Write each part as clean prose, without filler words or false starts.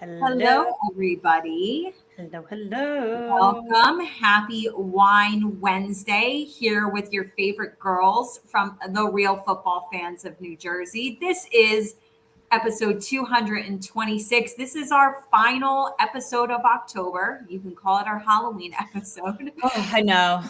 Hello. Hello, everybody. Hello. Hello. Welcome. Happy Wine Wednesday here with your favorite girls from the Real Football Fans of New Jersey. This is episode 226. This is our final episode of October. You can call it our Halloween episode. Oh, I know.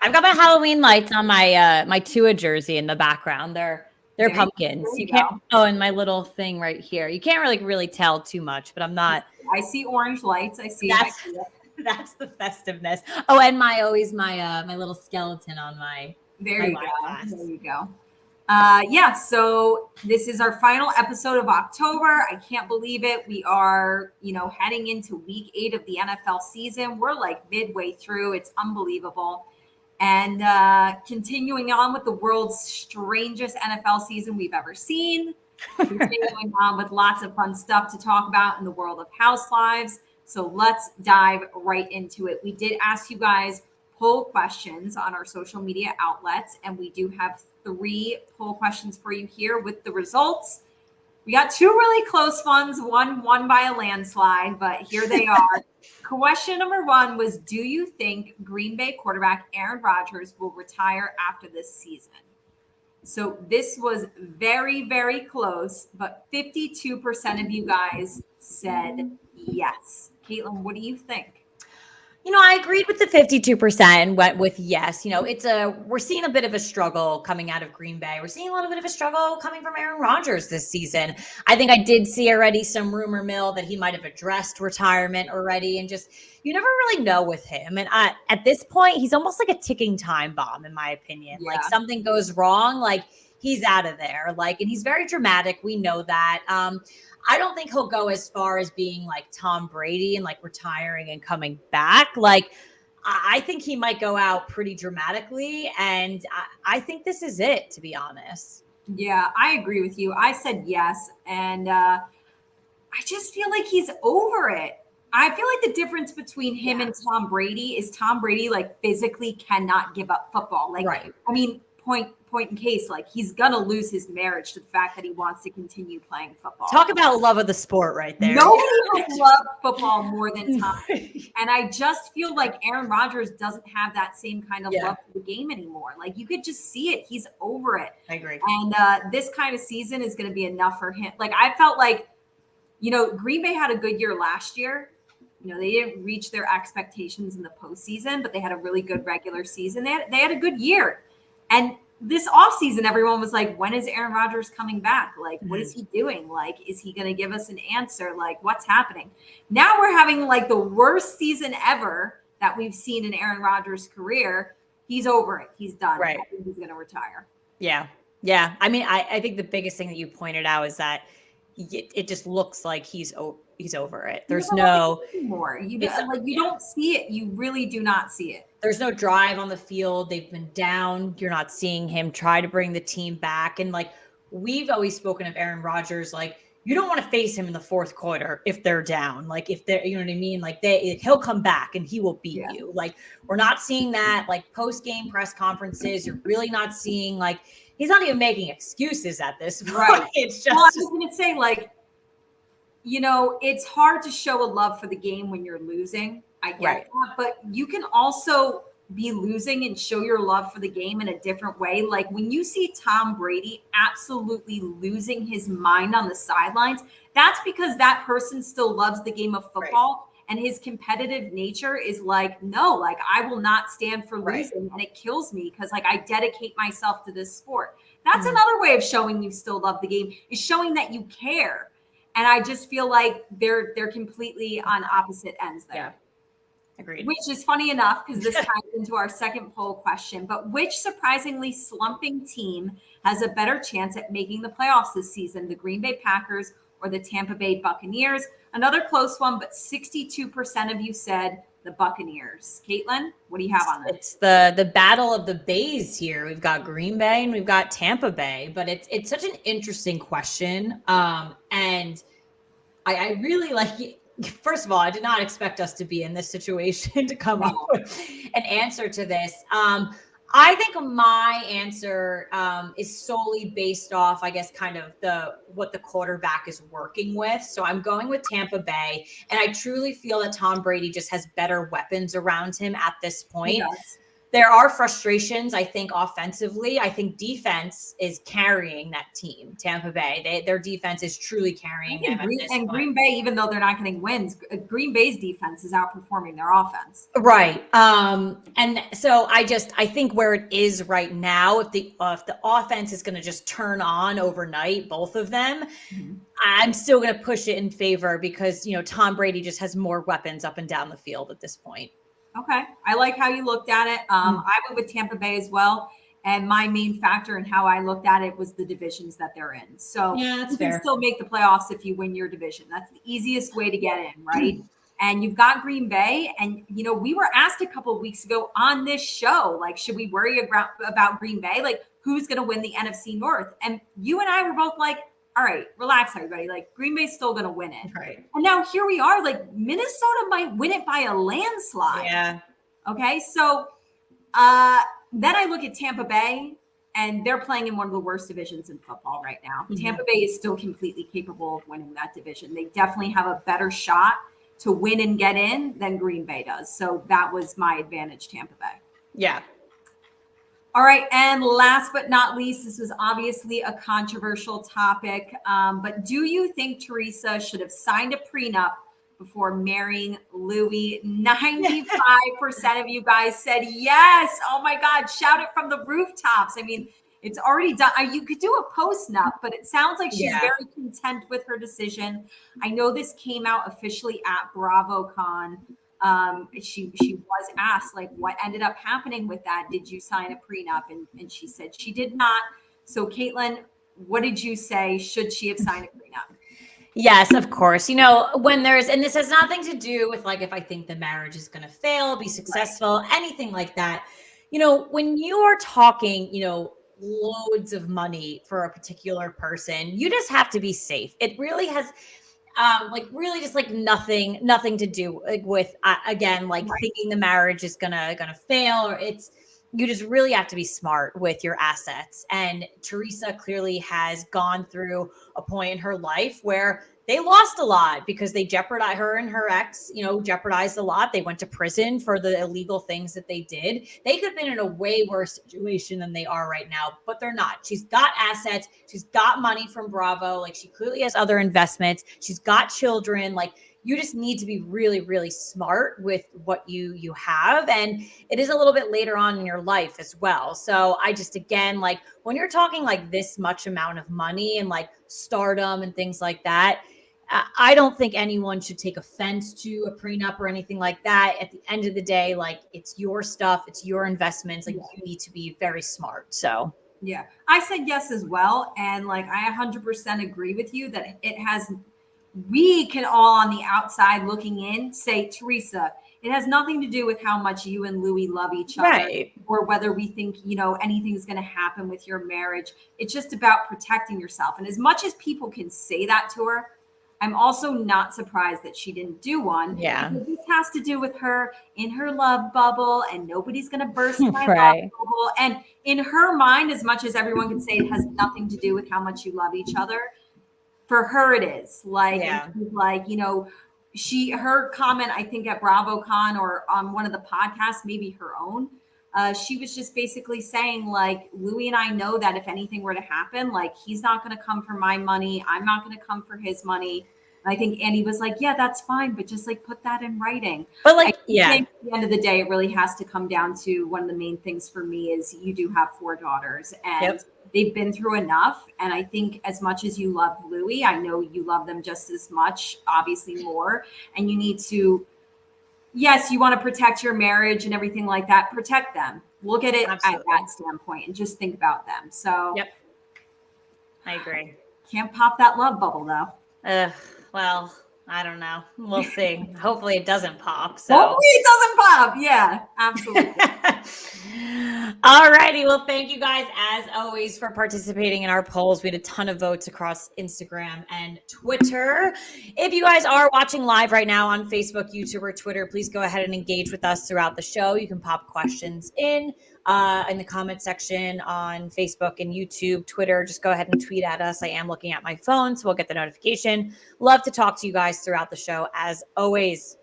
I've got my Halloween lights on my Tua jersey in the background. They're There pumpkins. you You can't. go. Oh, and my little thing right here. You can't really tell too much, but I'm not. I see orange lights. I see it. I That's see it. that's the festiveness. Oh, and my little skeleton on my There my you wine go. glass. There you go. So this is our final episode of October. I can't believe it. We are, heading into week 8 of the NFL season. We're like midway through. It's unbelievable. And continuing on with the world's strangest NFL season we've ever seen. Continuing on with lots of fun stuff to talk about in the world of housewives. So let's dive right into it. We did ask you guys poll questions on our social media outlets, and we do have 3 poll questions for you here with the results. We got 2 really close ones, one won by a landslide, but here they are. Question number 1 was, do you think Green Bay quarterback Aaron Rodgers will retire after this season? So this was very, very close, but 52% of you guys said yes. Caitlin, what do you think? I agreed with the 52% and went with yes. We're seeing a bit of a struggle coming out of Green Bay. We're seeing a little bit of a struggle coming from Aaron Rodgers this season. I think I did see already some rumor mill that he might have addressed retirement already, and just you never really know with him. And at this point, he's almost like a ticking time bomb, in my opinion. Yeah. Like something goes wrong, like he's out of there. And he's very dramatic. We know that. I don't think he'll go as far as being like Tom Brady and retiring and coming back. I think he might go out pretty dramatically. And I think this is it, to be honest. Yeah, I agree with you. I said yes. And I just feel like he's over it. I feel like the difference between him and Tom Brady is Tom Brady physically cannot give up football. Right. I mean, point in case, he's gonna lose his marriage to the fact that he wants to continue playing football. Talk about love of the sport right there. Nobody has loved football more than Tom. And I just feel like Aaron Rodgers doesn't have that same kind of love for the game anymore. You could just see it. He's over it. I agree. And this kind of season is going to be enough for him. I felt like, Green Bay had a good year last year. They didn't reach their expectations in the postseason, but they had a really good regular season. They had a good year. And this offseason, everyone was like, when is Aaron Rodgers coming back? What is he doing? Is he going to give us an answer? What's happening? Now we're having the worst season ever that we've seen in Aaron Rodgers' career. He's over it. He's done. Right. I think he's going to retire. Yeah. Yeah. I mean, I think the biggest thing that you pointed out is that it just looks like he's over it. There's no more. You don't see it. You really do not see it. There's no drive on the field. They've been down. You're not seeing him try to bring the team back. And we've always spoken of Aaron Rodgers, you don't want to face him in the fourth quarter if they're down. If they're, you know what I mean? He'll come back and he will beat you. We're not seeing that. Post-game press conferences, you're really not seeing he's not even making excuses at this point. Right. It's just. Well, I was going to say it's hard to show a love for the game when you're losing. I get that, but you can also be losing and show your love for the game in a different way. When you see Tom Brady absolutely losing his mind on the sidelines, that's because that person still loves the game of football. And his competitive nature is no, I will not stand for losing. And it kills me because I dedicate myself to this sport. That's another way of showing you still love the game, is showing that you care. And I just feel like they're completely on opposite ends there. Yeah. Agreed. Which is funny enough because this ties into our second poll question. But which surprisingly slumping team has a better chance at making the playoffs this season? The Green Bay Packers or the Tampa Bay Buccaneers? Another close one, but 62% of you said the Buccaneers. Caitlin, what do you have on this? It's the battle of the bays here. We've got Green Bay and we've got Tampa Bay, but it's such an interesting question. And I really first of all, I did not expect us to be in this situation to come up with an answer to this. I think my answer is solely based off, I guess, kind of what the quarterback is working with. So I'm going with Tampa Bay, and I truly feel that Tom Brady just has better weapons around him at this He point. does. There are frustrations, I think, offensively. I think defense is carrying that team, Tampa Bay. Their defense is truly carrying them at this point. Green Bay, even though they're not getting wins, Green Bay's defense is outperforming their offense. Right. And so I think where it is right now, if the offense is going to just turn on overnight, both of them, I'm still going to push it in favor because, Tom Brady just has more weapons up and down the field at this point. Okay. I like how you looked at it. I went with Tampa Bay as well. And my main factor in how I looked at it was the divisions that they're in. So yeah, that's you can fair. still make the playoffs if you win your division. That's the easiest way to get in, right? And you've got Green Bay. And, we were asked a couple of weeks ago on this show, like, should we worry about Green Bay? Like, who's going to win the NFC North? And you and I were both like, all right, relax, everybody. Like, Green Bay's still going to win it. Right. And now here we are. Like, Minnesota might win it by a landslide. Yeah. Okay. So then I look at Tampa Bay, and they're playing in one of the worst divisions in football right now. Mm-hmm. Tampa Bay is still completely capable of winning that division. They definitely have a better shot to win and get in than Green Bay does. So that was my advantage, Tampa Bay. Yeah. All right. And last but not least, this was obviously a controversial topic. But do you think Teresa should have signed a prenup before marrying Louis? 95% of you guys said yes. Oh my God. Shout it from the rooftops. I mean, it's already done. You could do a post-nup, but it sounds like she's very content with her decision. I know this came out officially at BravoCon. She was asked, like, what ended up happening with that? Did you sign a prenup? And she said she did not. So Caitlin, what did you say? Should she have signed a prenup? Yes, of course. When and this has nothing to do with, like, if I think the marriage is going to fail, be successful, anything like that. When you are talking, loads of money for a particular person, you just have to be safe. It really has really just like nothing to do with again, like thinking the marriage is gonna fail, or you just really have to be smart with your assets. And Teresa clearly has gone through a point in her life where they lost a lot because they jeopardized her and her ex, jeopardized a lot. They went to prison for the illegal things that they did. They could have been in a way worse situation than they are right now, but they're not. She's got assets. She's got money from Bravo. Like, she clearly has other investments. She's got children. Like, you just need to be really, really smart with what you have. And it is a little bit later on in your life as well. So I just, again, like, when you're talking like this much amount of money and like stardom and things like that, I don't think anyone should take offense to a prenup or anything like that. At the end of the day, like, it's your stuff, it's your investments. Like, you need to be very smart. So yeah, I said yes as well. And like, I 100% agree with you that we can all on the outside looking in say, Teresa, it has nothing to do with how much you and Louis love each other, right, or whether we think, anything's going to happen with your marriage. It's just about protecting yourself. And as much as people can say that to her, I'm also not surprised that she didn't do one. Yeah. This has to do with her in her love bubble, and nobody's going to burst my right. love bubble. And in her mind, as much as everyone can say it has nothing to do with how much you love each other, for her it is. Like, and she's like, her comment, I think at BravoCon or on one of the podcasts, maybe her own, she was just basically saying, like, Louis and I know that if anything were to happen, like, he's not going to come for my money. I'm not going to come for his money. And I think Andy was like, yeah, that's fine, but just like put that in writing. But like, I think at the end of the day, it really has to come down to one of the main things for me is you do have 4 daughters, and they've been through enough. And I think as much as you love Louis, I know you love them just as much, obviously more. And you need to, yes, you want to protect your marriage and everything like that. Protect them. Look at it at that standpoint and just think about them. So I agree. Can't pop that love bubble though. Well, I don't know. We'll see. Hopefully it doesn't pop. So hopefully it doesn't pop. Yeah, absolutely. All righty. Well, thank you guys as always for participating in our polls. We had a ton of votes across Instagram and Twitter. If you guys are watching live right now on Facebook, YouTube, or Twitter, please go ahead and engage with us throughout the show. You can pop questions in in the comment section on Facebook and YouTube, Twitter. Just go ahead and tweet at us. I am looking at my phone, so we'll get the notification. Love to talk to you guys throughout the show, as always.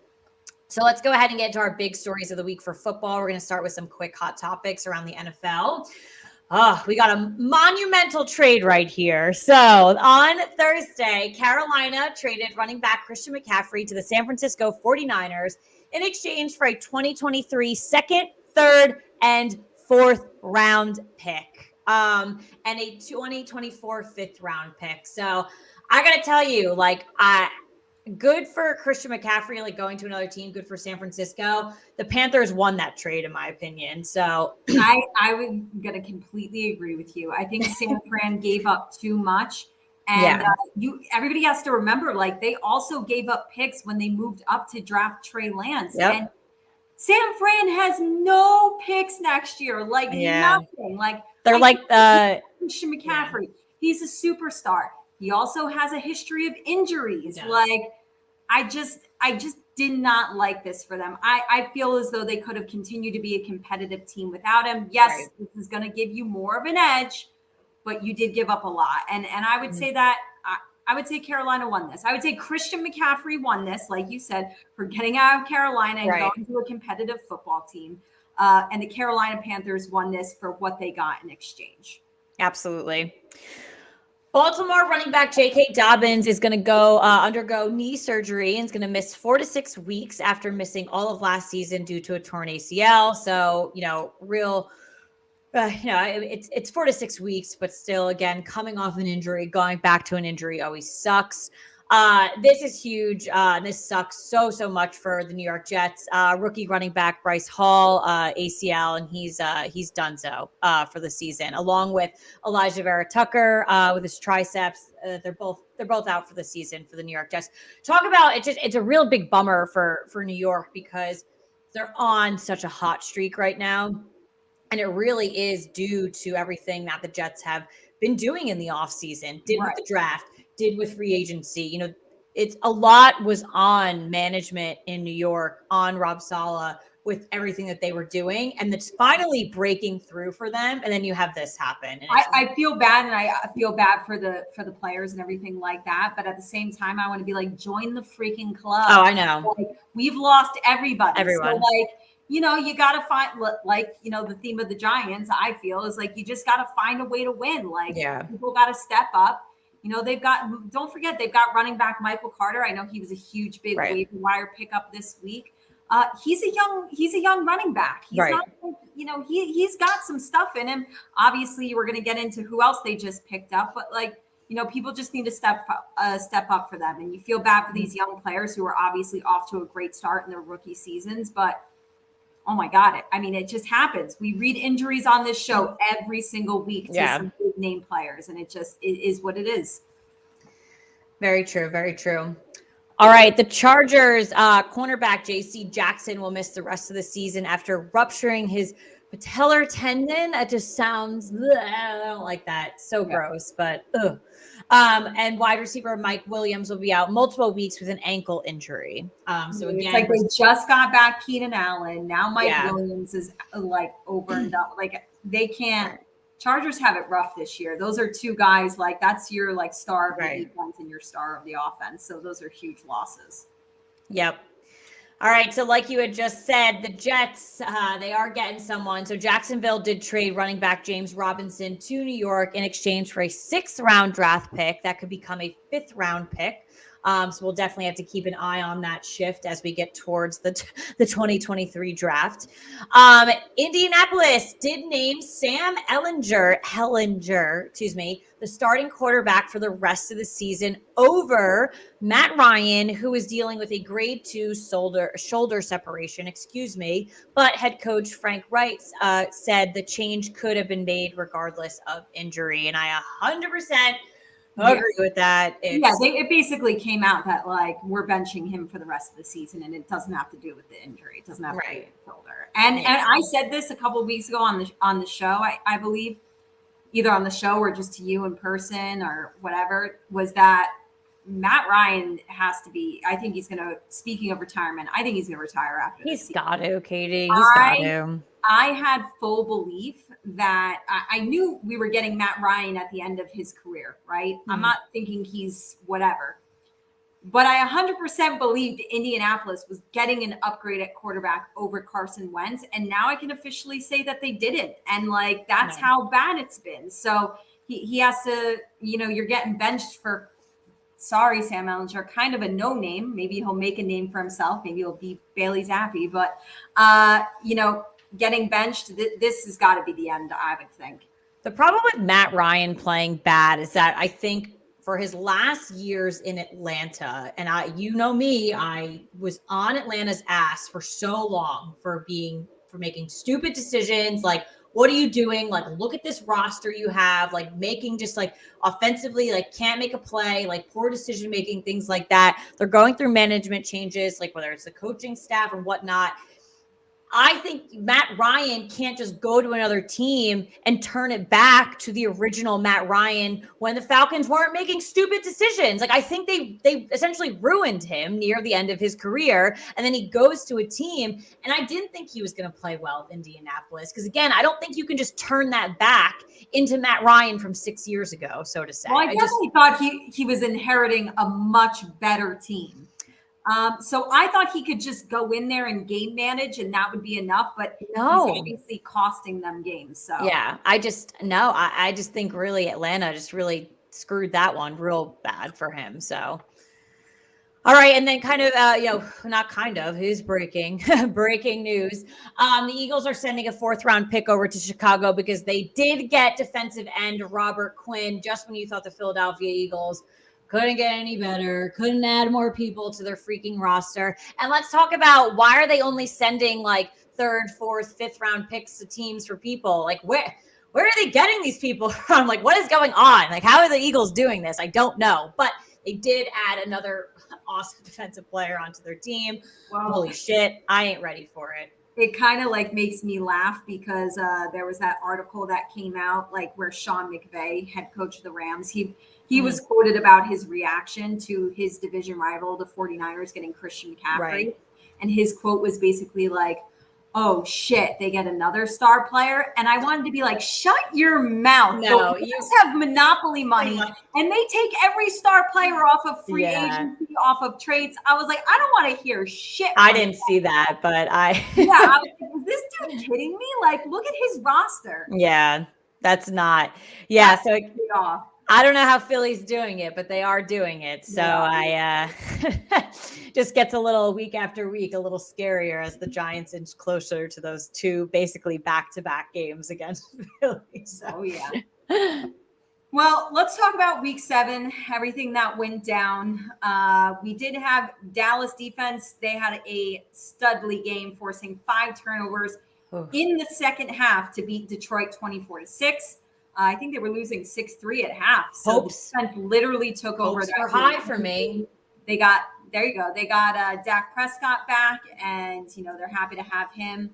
So let's go ahead and get into our big stories of the week for football. We're going to start with some quick hot topics around the NFL. We got a monumental trade right here. So on Thursday, Carolina traded running back Christian McCaffrey to the San Francisco 49ers in exchange for a 2023 second, third, and fourth round pick, and a 2024 fifth round pick. So I got to tell you, good for Christian McCaffrey, going to another team. Good for San Francisco. The Panthers won that trade, in my opinion. So I'm gonna completely agree with you. I think San Fran gave up too much, and everybody has to remember, they also gave up picks when they moved up to draft Trey Lance. Yep. And San Fran has no picks next year, nothing. They're Christian McCaffrey. He's a superstar. He also has a history of injuries. I just did not like this for them. I feel as though they could have continued to be a competitive team without him. Yes, This is going to give you more of an edge, but you did give up a lot. And I would say that I would say Carolina won this. I would say Christian McCaffrey won this, like you said, for getting out of Carolina and going to a competitive football team. And the Carolina Panthers won this for what they got in exchange. Absolutely. Baltimore running back J.K. Dobbins is going to go undergo knee surgery and is going to miss 4 to 6 weeks after missing all of last season due to a torn ACL. So, it's 4 to 6 weeks, but still, again, coming off an injury, going back to an injury always sucks. This is huge. This sucks so much for the New York Jets. Rookie running back Bryce Hall, ACL, and he's done so for the season, along with Elijah Vera Tucker with his triceps. They're both out for the season for the New York Jets. Talk about it. It's a real big bummer for New York because they're on such a hot streak right now. And it really is due to everything that the Jets have been doing in the offseason, with the draft, did with free agency. It's a lot was on management in New York, on Rob Saleh, with everything that they were doing. And it's finally breaking through for them. And then you have this happen. And I feel bad, and I feel bad for the players and everything like that. But at the same time, I want to be join the freaking club. Oh, I know. We've lost everybody. Everyone. So you got to find, the theme of the Giants, I feel, is you just got to find a way to win. People got to step up. Don't forget, they've got running back Michael Carter. I know he was a huge, big waiver wire pickup this week. He's a young running back. He's not, he's got some stuff in him. Obviously, we're going to get into who else they just picked up, but people just need to step up for them. And you feel bad for these young players who are obviously off to a great start in their rookie seasons, but oh my God. It just happens. We read injuries on this show every single week to some big name players, and it is what it is. Very true. Very true. All right. The Chargers cornerback J.C. Jackson will miss the rest of the season after rupturing his patellar tendon. That just sounds, I don't like that. So gross, but ugh. And wide receiver Mike Williams will be out multiple weeks with an ankle injury. So again, it's they just got back Keenan Allen. Now Mike Williams is over and done. They can't. Chargers have it rough this year. Those are two guys that's your star of the defense and your star of the offense. So those are huge losses. Yep. All right. So like you had just said, the Jets, they are getting someone. So Jacksonville did trade running back James Robinson to New York in exchange for a 6th round draft pick that could become a 5th round pick. So we'll definitely have to keep an eye on that shift as we get towards the 2023 draft. Indianapolis did name Sam Hellinger, the starting quarterback for the rest of the season over Matt Ryan, who is dealing with a grade 2 shoulder separation, but head coach Frank Reich said the change could have been made regardless of injury. And I 100% agree with that. It basically came out that we're benching him for the rest of the season, and it doesn't have to do with the injury. It doesn't have to do with the shoulder. And I said this a couple of weeks ago on the show, I believe, either on the show or just to you in person or whatever, was that Matt Ryan has to be, I think he's going to, speaking of retirement, I think he's going to retire after this He's season. got to, Katie. He's got to. I had full belief that I knew we were getting Matt Ryan at the end of his career, right? Mm-hmm. I'm not thinking he's whatever. But I 100% believed Indianapolis was getting an upgrade at quarterback over Carson Wentz. And now I can officially say that they didn't. And like, that's how bad it's been. So he has to, you're getting benched for, sorry, Sam Ellinger, kind of a no name. Maybe he'll make a name for himself. Maybe he'll be Bailey Zappi. But, getting benched, this has got to be the end, I would think. The problem with Matt Ryan playing bad is that I think for his last years in Atlanta, and I was on Atlanta's ass for so long for making stupid decisions. Like, what are you doing? Like, look at this roster you have, like making just like offensively, like can't make a play, like poor decision-making, things like that. They're going through management changes, like whether it's the coaching staff or whatnot. I think Matt Ryan can't just go to another team and turn it back to the original Matt Ryan when the Falcons weren't making stupid decisions. Like, I think they essentially ruined him near the end of his career. And then he goes to a team. And I didn't think he was going to play well with Indianapolis. Because, again, I don't think you can just turn that back into Matt Ryan from 6 years ago, so to say. Well, I definitely thought he was inheriting a much better team. So I thought he could just go in there and game manage and that would be enough, but no, he's obviously costing them games. So yeah, I just think really Atlanta just really screwed that one real bad for him. So, all right. And then who's breaking news. The Eagles are sending a 4th round pick over to Chicago because they did get defensive end Robert Quinn just when you thought the Philadelphia Eagles couldn't get any better, couldn't add more people to their freaking roster. And let's talk about why are they only sending like 3rd, 4th, 5th round picks to teams for people? Like where are they getting these people from? Like what is going on? Like how are the Eagles doing this? I don't know. But they did add another awesome defensive player onto their team. Wow. Holy shit, I ain't ready for it. It kind of like makes me laugh because there was that article that came out like where Sean McVay, head coach of the Rams, he was quoted about his reaction to his division rival, the 49ers, getting Christian McCaffrey. Right. And his quote was basically like, oh, shit, they get another star player. And I wanted to be like, shut your mouth. No, you guys have monopoly money. And they take every star player off of free agency, off of trades. I was like, I don't want to hear shit. I didn't see that, but I was like, is this dude kidding me? Like, look at his roster. Yeah, that's not. Yeah, so I don't know how Philly's doing it, but they are doing it. So I just gets a little week after week, a little scarier as the Giants inch closer to those 2 basically back-to-back games against Philly. So. Well, let's talk about week 7, everything that went down. We did have Dallas defense. They had a studly game, forcing 5 turnovers in the second half to beat Detroit 24-6. I think they were losing 6-3 at half. So defense literally took over. Hopes were high for me. There you go. They got Dak Prescott back, and they're happy to have him.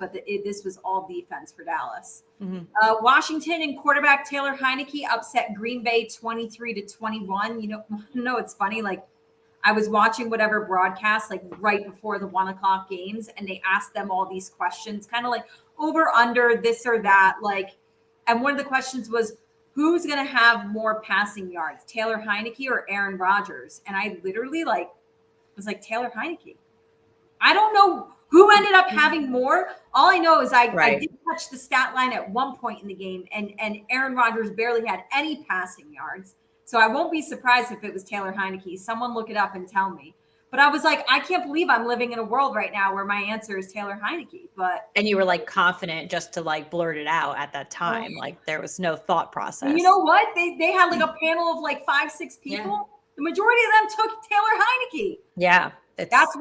But this was all defense for Dallas. Mm-hmm. Washington and quarterback Taylor Heineke upset Green Bay 23-21. No, it's funny. Like I was watching whatever broadcast like right before the 1:00 games, and they asked them all these questions, kind of like over under this or that, like. And one of the questions was, who's going to have more passing yards, Taylor Heineke or Aaron Rodgers? And I literally was like, Taylor Heineke. I don't know who ended up having more. All I know is I did touch the stat line at one point in the game, and Aaron Rodgers barely had any passing yards. So I won't be surprised if it was Taylor Heineke. Someone look it up and tell me. But I was like, I can't believe I'm living in a world right now where my answer is Taylor Heineke. And you were like confident just to like blurt it out at that time. Like there was no thought process. And you know what? They had like a panel of like 5-6 people. Yeah. The majority of them took Taylor Heineke. Yeah. That's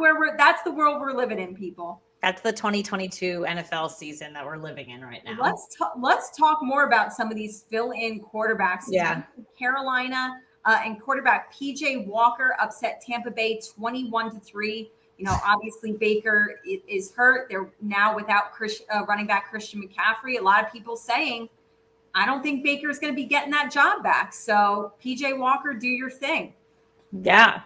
the world we're living in, people. That's the 2022 NFL season that we're living in right now. Let's talk more about some of these fill-in quarterbacks. Yeah. Carolina. And quarterback PJ Walker upset Tampa Bay 21-3. Obviously Baker is hurt. They're now without running back Christian McCaffrey. A lot of people saying, I don't think Baker is going to be getting that job back. So PJ Walker, do your thing. Yeah.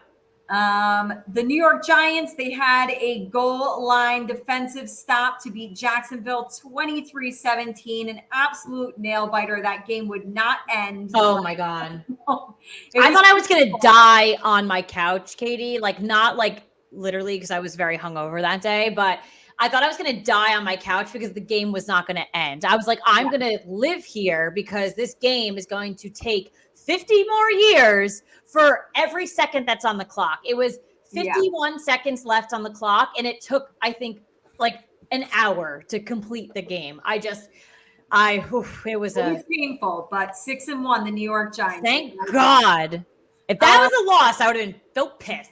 The New York Giants, they had a goal line defensive stop to beat Jacksonville 23-17, an absolute nail biter. That game would not end. Oh my God. I thought I was going to die on my couch, Katie, like not like literally because I was very hungover that day, but I thought I was going to die on my couch because the game was not going to end. I was like, I'm going to live here because this game is going to take 50 more years for every second that's on the clock. It was 51 seconds left on the clock, and it took, I think, like an hour to complete the game. It was painful, but 6-1, the New York Giants. Thank God. If that was a loss, I would have been so pissed.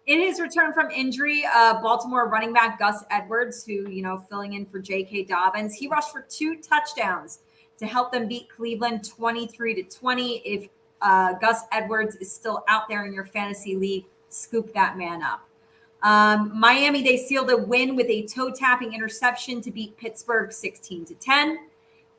In his return from injury, Baltimore running back Gus Edwards, who, filling in for J.K. Dobbins, he rushed for 2 touchdowns to help them beat Cleveland 23-20. If Gus Edwards is still out there in your fantasy league, scoop that man up. Miami, they sealed a win with a toe-tapping interception to beat Pittsburgh 16-10.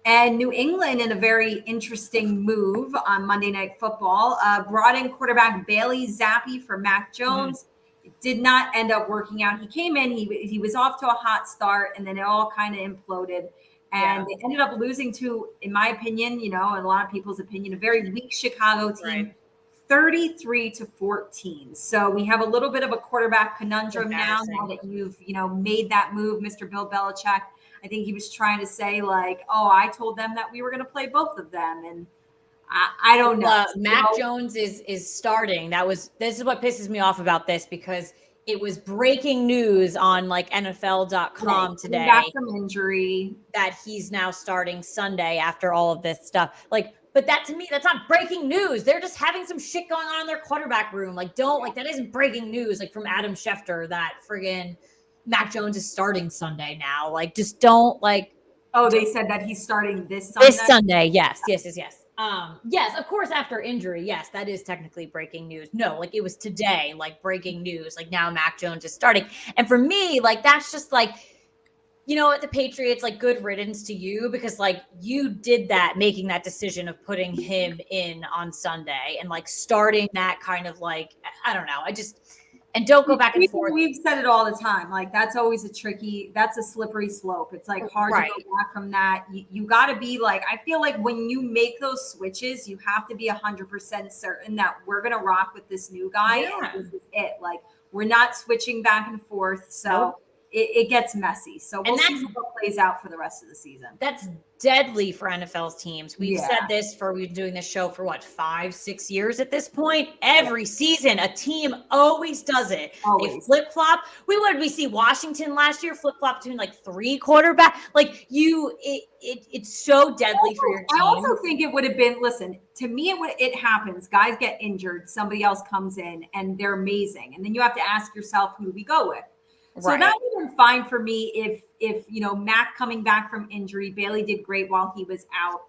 And New England, in a very interesting move on Monday Night Football, brought in quarterback Bailey Zappi for Mac Jones. It did not end up working out. He came in, he was off to a hot start, and then it all kind of imploded. And they ended up losing to, in my opinion, in a lot of people's opinion, a very weak Chicago team, 33-14. So we have a little bit of a quarterback conundrum now that you've, made that move, Mr. Bill Belichick. I think he was trying to say, like, oh, I told them that we were going to play both of them. And I don't know. Mac Jones is starting. This is what pisses me off about this, because it was breaking news on like NFL.com today. Back from injury. That he's now starting Sunday after all of this stuff. Like, but that, to me, that's not breaking news. They're just having some shit going on in their quarterback room. Like, that isn't breaking news. Like, from Adam Schefter, that friggin' Mac Jones is starting Sunday now. Like, just don't like. Oh, they said that he's starting this Sunday? This Sunday, yes. Yes, of course, after injury, yes, that is technically breaking news. No, like, it was today, like, breaking news. Like, now Mac Jones is starting. And for me, like, that's just like, the Patriots, like, good riddance to you, because like you did that, making that decision of putting him in on Sunday and like starting that kind of like, I don't know. And don't go back and forth. We've said it all the time. Like, that's always that's a slippery slope. It's like hard to go back from that. You got to be like, I feel like when you make those switches, you have to be 100% certain that we're going to rock with this new guy. Yeah. And this is it. Like, we're not switching back and forth. So it gets messy. So we'll see how it plays out for the rest of the season. That's deadly for NFL's teams. We've said this we've been doing this show for 5-6 years at this point. Every season, a team always does it. Always. They flip-flop. We see Washington last year flip-flop between like 3 quarterbacks. Like, it's so deadly for your team. I also think it would have been, listen, to me, it happens. Guys get injured. Somebody else comes in and they're amazing. And then you have to ask yourself, who do we go with? So that would have been fine for me if Mac coming back from injury, Bailey did great while he was out.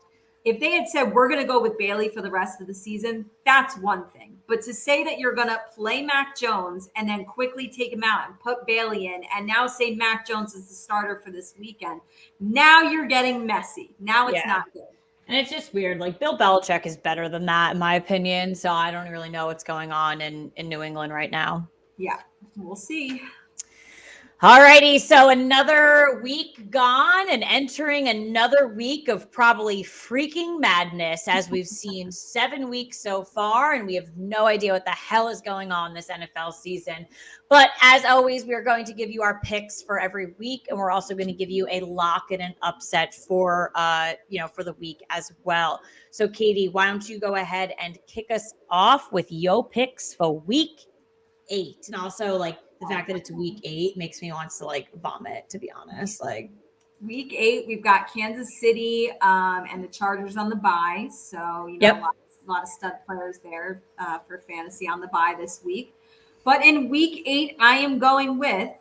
If they had said, we're going to go with Bailey for the rest of the season, that's one thing. But to say that you're going to play Mac Jones and then quickly take him out and put Bailey in, and now say Mac Jones is the starter for this weekend, now you're getting messy. Now it's not good. And it's just weird. Like, Bill Belichick is better than that, in my opinion. So I don't really know what's going on in New England right now. Yeah, we'll see. All righty, so another week gone and entering another week of probably freaking madness, as we've seen 7 weeks so far, and we have no idea what the hell is going on this NFL season. But as always, we are going to give you our picks for every week, and we're also going to give you a lock and an upset for for the week as well. So, Katie, why don't you go ahead and kick us off with your picks for week 8, and also like. The fact that it's week 8 makes me want to like vomit, to be honest. Like, week 8, we've got Kansas City and the Chargers on the bye. So, a lot of stud players there for fantasy on the bye this week. But in week 8, I am going with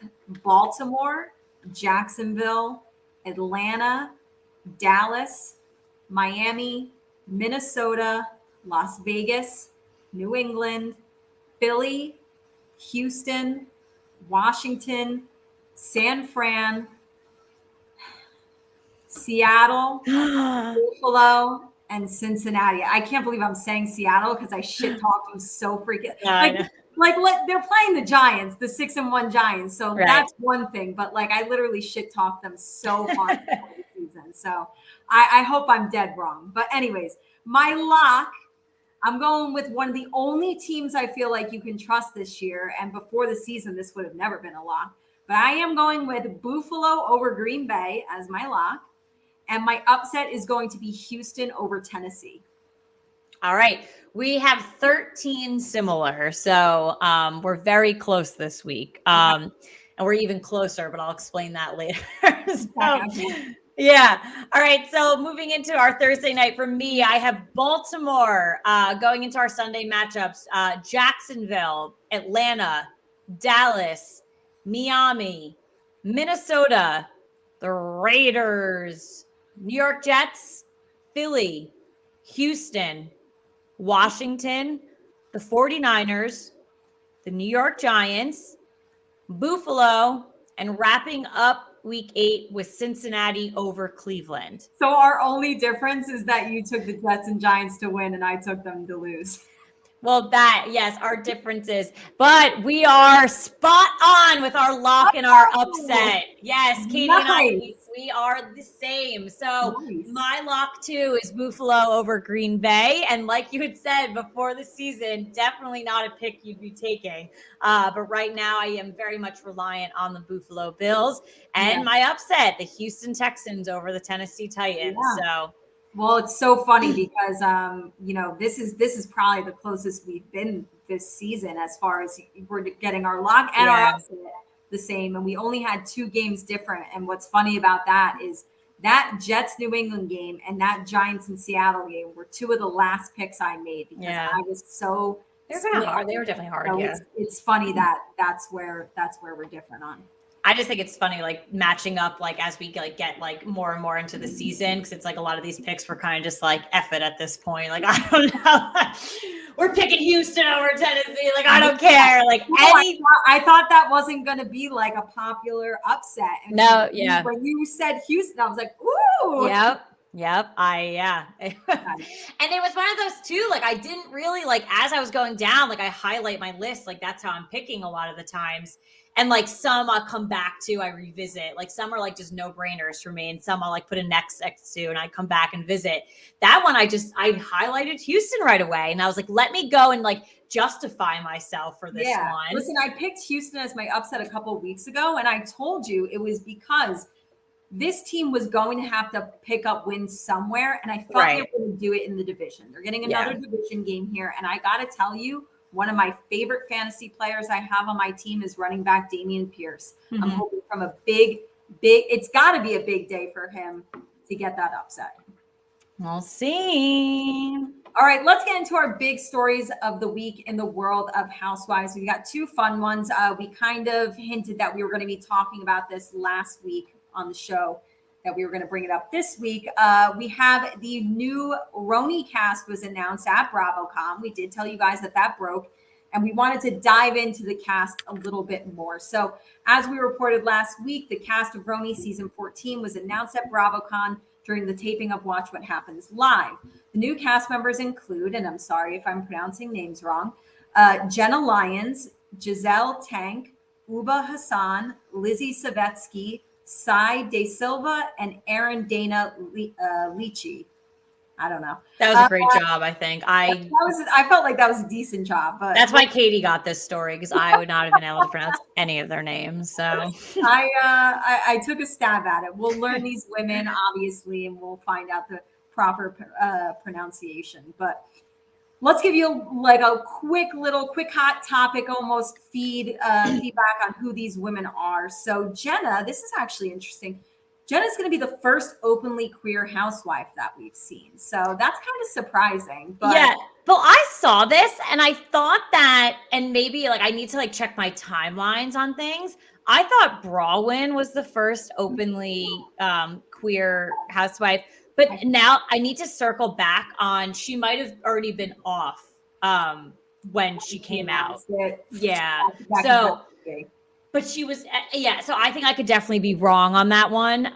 Baltimore, Jacksonville, Atlanta, Dallas, Miami, Minnesota, Las Vegas, New England, Philly, Houston, Washington, San Fran, Seattle, Buffalo, and Cincinnati. I can't believe I'm saying Seattle because I shit talked them so freaking Yeah, they're playing the Giants, the 6-1 Giants. So right. that's one thing. But like I literally shit talked them so hard before the season. So I hope I'm dead wrong. But anyways, my lock, I'm going with one of the only teams I feel like you can trust this year. And before the season, this would have never been a lock. But I am going with Buffalo over Green Bay as my lock. And my upset is going to be Houston over Tennessee. All right. We have 13 similar. So we're very close this week. And we're even closer, but I'll explain that later. Yeah. All right. So moving into our Thursday night for me, I have Baltimore going into our Sunday matchups. Jacksonville, Atlanta, Dallas, Miami, Minnesota, the Raiders, New York Jets, Philly, Houston, Washington, the 49ers, the New York Giants, Buffalo, and wrapping up week 8 with Cincinnati over Cleveland. So our only difference is that you took the Jets and Giants to win and I took them to lose. Well, yes, our differences, but we are spot on with our lock and our upset. Yes, Katie and I, we are the same. So my lock too is Buffalo over Green Bay. And like you had said before the season, definitely not a pick you'd be taking. But right now I am very much reliant on the Buffalo Bills and my upset, the Houston Texans over the Tennessee Titans. So. Well, it's so funny because this is probably the closest we've been this season as far as we're getting our lock and our upset the same, and we only had 2 games different. And what's funny about that is that Jets New England game and that Giants and Seattle game were 2 of the last picks I made because I was so. They're kind of hard. They were definitely hard. So it's funny that that's where we're different on. I just think it's funny, like matching up, like as we get like more and more into the season, because it's like a lot of these picks were kind of just like F it at this point. Like I don't know, we're picking Houston over Tennessee. Like I don't care. Like I thought that wasn't going to be like a popular upset. And when you said Houston, I was like, ooh. Yep. And it was one of those too. Like I didn't really like as I was going down. Like I highlight my list. Like that's how I'm picking a lot of the times. And like some I'll come back to, I revisit. Like some are like just no brainers for me, and some I'll like put a next to, and I come back and visit. That one I highlighted Houston right away, and I was like, let me go and like justify myself for this one. Listen, I picked Houston as my upset a couple of weeks ago, and I told you it was because this team was going to have to pick up wins somewhere, and I thought they were going to do it in the division. They're getting another division game here, and I got to tell you, one of my favorite fantasy players I have on my team is running back Dameon Pierce. I'm hoping from a big, it's got to be a big day for him to get that upset. We'll see. All right, let's get into our big stories of the week in the world of housewives. We got 2 fun ones. We kind of hinted that we were going to be talking about this last week on the show, that we were going to bring it up this week. We have the new Roni cast was announced at BravoCon. We did tell you guys that broke, and we wanted to dive into the cast a little bit more. So as we reported last week, the cast of Roni season 14 was announced at BravoCon during the taping of Watch What Happens Live. The new cast members include, and I'm sorry if I'm pronouncing names wrong, Jenna Lyons, Giselle Tank, Uba Hassan, Lizzie Savetsky, Sai De Silva, and Aaron Dana Lici. I don't know. That was a great job, I think. I felt like that was a decent job. But that's why Katie got this story, because I would not have been able to pronounce any of their names. So I took a stab at it. We'll learn these women, obviously, and we'll find out the proper pronunciation. But let's give you like a quick hot topic, almost feedback on who these women are. So Jenna, this is actually interesting. Jenna's going to be the first openly queer housewife that we've seen. So that's kind of surprising. But yeah. Well, I saw this and I thought that, and maybe like I need to like check my timelines on things. I thought Brawwyn was the first openly queer housewife. But now I need to circle back on, she might have already been off when she came out. Yeah. So, but she was, so I think I could definitely be wrong on that one.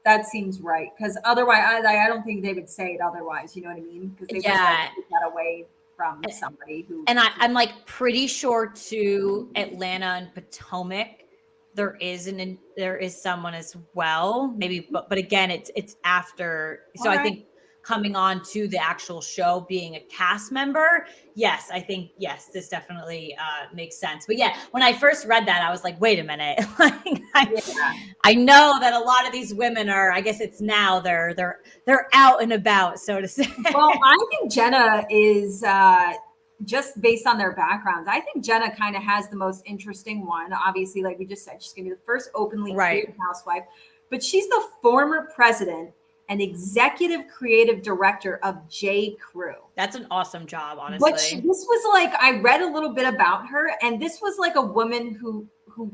That seems right. Because otherwise, I don't think they would say it otherwise. You know what I mean? Because they would like take that away from somebody who. And I'm like pretty sure to Atlanta and Potomac, there is someone as well. Maybe, but again, it's after. So I think coming on to the actual show, being a cast member, yes, I think this definitely makes sense. But yeah, when I first read that, I was like, wait a minute, like I know that a lot of these women are. I guess it's now they're out and about, so to say. Well, I think Jenna is. Just based on their backgrounds, I think Jenna kind of has the most interesting one. Obviously, like we just said, she's gonna be the first openly queer housewife, but she's the former president and executive creative director of J. Crew. That's an awesome job, honestly. But this was like, I read a little bit about her, and this was like a woman who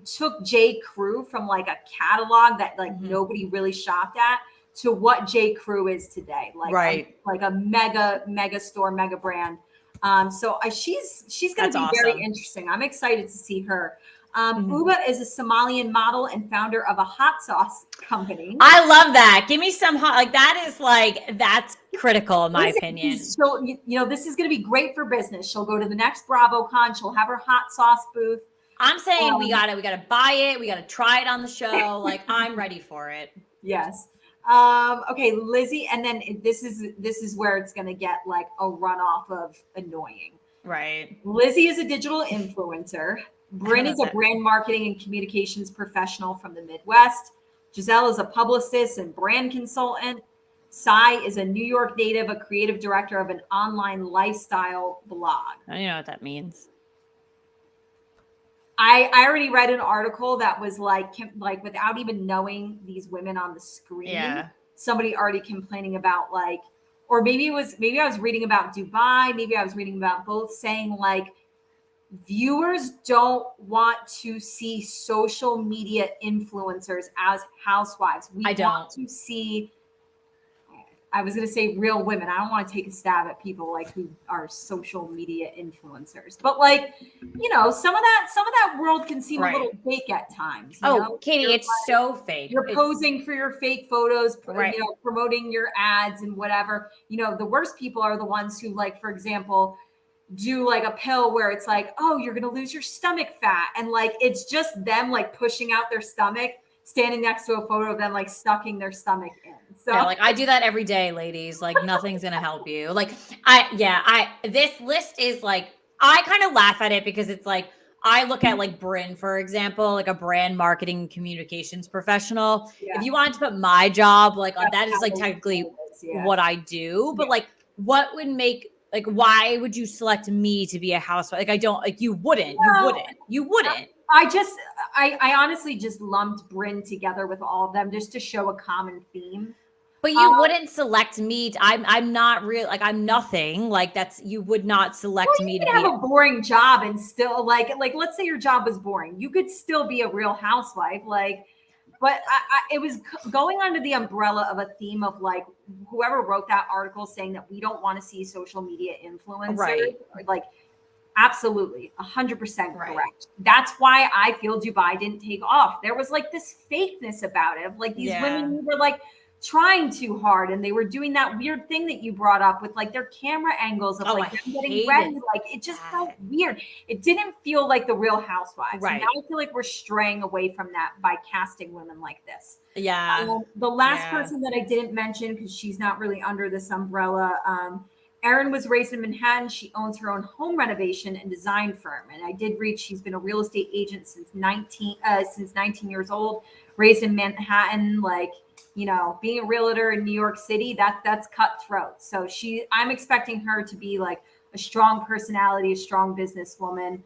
took J. Crew from like a catalog that like nobody really shopped at to what J. Crew is today, like like a mega store, mega brand. So she's going to be very interesting. I'm excited to see her. Uba is a Somalian model and founder of a hot sauce company. I love that. Give me some hot, like that is like, that's critical in my opinion. So, you know, this is going to be great for business. She'll go to the next BravoCon. She'll have her hot sauce booth. I'm saying we gotta buy it. We gotta try it on the show. Like I'm ready for it. Yes. Okay, Lizzie, and then this is where it's gonna get like a runoff of annoying. Right. Lizzie is a digital influencer. Brynn is a brand marketing and communications professional from the Midwest. Giselle is a publicist and brand consultant. Sai is a New York native, a creative director of an online lifestyle blog. I don't know what that means. I already read an article that was like without even knowing these women on the screen, somebody already complaining about like, or maybe I was reading about Dubai, maybe I was reading about both, saying like viewers don't want to see social media influencers as housewives. We want to see, I was going to say real women. I don't want to take a stab at people like who are social media influencers, but like, you know, some of that world can seem a little fake at times. You know? Katie, it's like, so fake. You're posing for your fake photos, you know, promoting your ads and whatever. You know, the worst people are the ones who, like, for example, do like a pill where it's like, oh, you're going to lose your stomach fat. And like, it's just them like pushing out their stomach, standing next to a photo of them like sucking their stomach in. So like I do that every day, ladies. Like nothing's gonna help you. Like this list is like, I kind of laugh at it because it's like I look at like Brynn, for example, like a brand marketing communications professional. If you wanted to put my job like on that, is like technically what I do. But like, what would make, like, why would you select me to be a housewife? Like, I don't, like, you wouldn't. I honestly just lumped Brynn together with all of them just to show a common theme. But you wouldn't select me. I'm not real. Like I'm nothing. Like you would not select me to have a boring job and still like let's say your job was boring. You could still be a real housewife. Like, but it was going under the umbrella of a theme of like whoever wrote that article saying that we don't want to see social media influencers. Right. Like, absolutely 100% correct. That's why I feel Dubai didn't take off. There was like this fakeness about it. Like these women who were like trying too hard and they were doing that weird thing that you brought up with like their camera angles of like them getting ready. Like it just felt weird. It didn't feel like the Real Housewives. Right. Now I feel like we're straying away from that by casting women like this. Yeah. The last person that I didn't mention, because she's not really under this umbrella, Erin was raised in Manhattan. She owns her own home renovation and design firm. And I did read she's been a real estate agent since 19 years old, raised in Manhattan. Like, you know, being a realtor in New York City, that's cutthroat. So I'm expecting her to be like a strong personality, a strong businesswoman.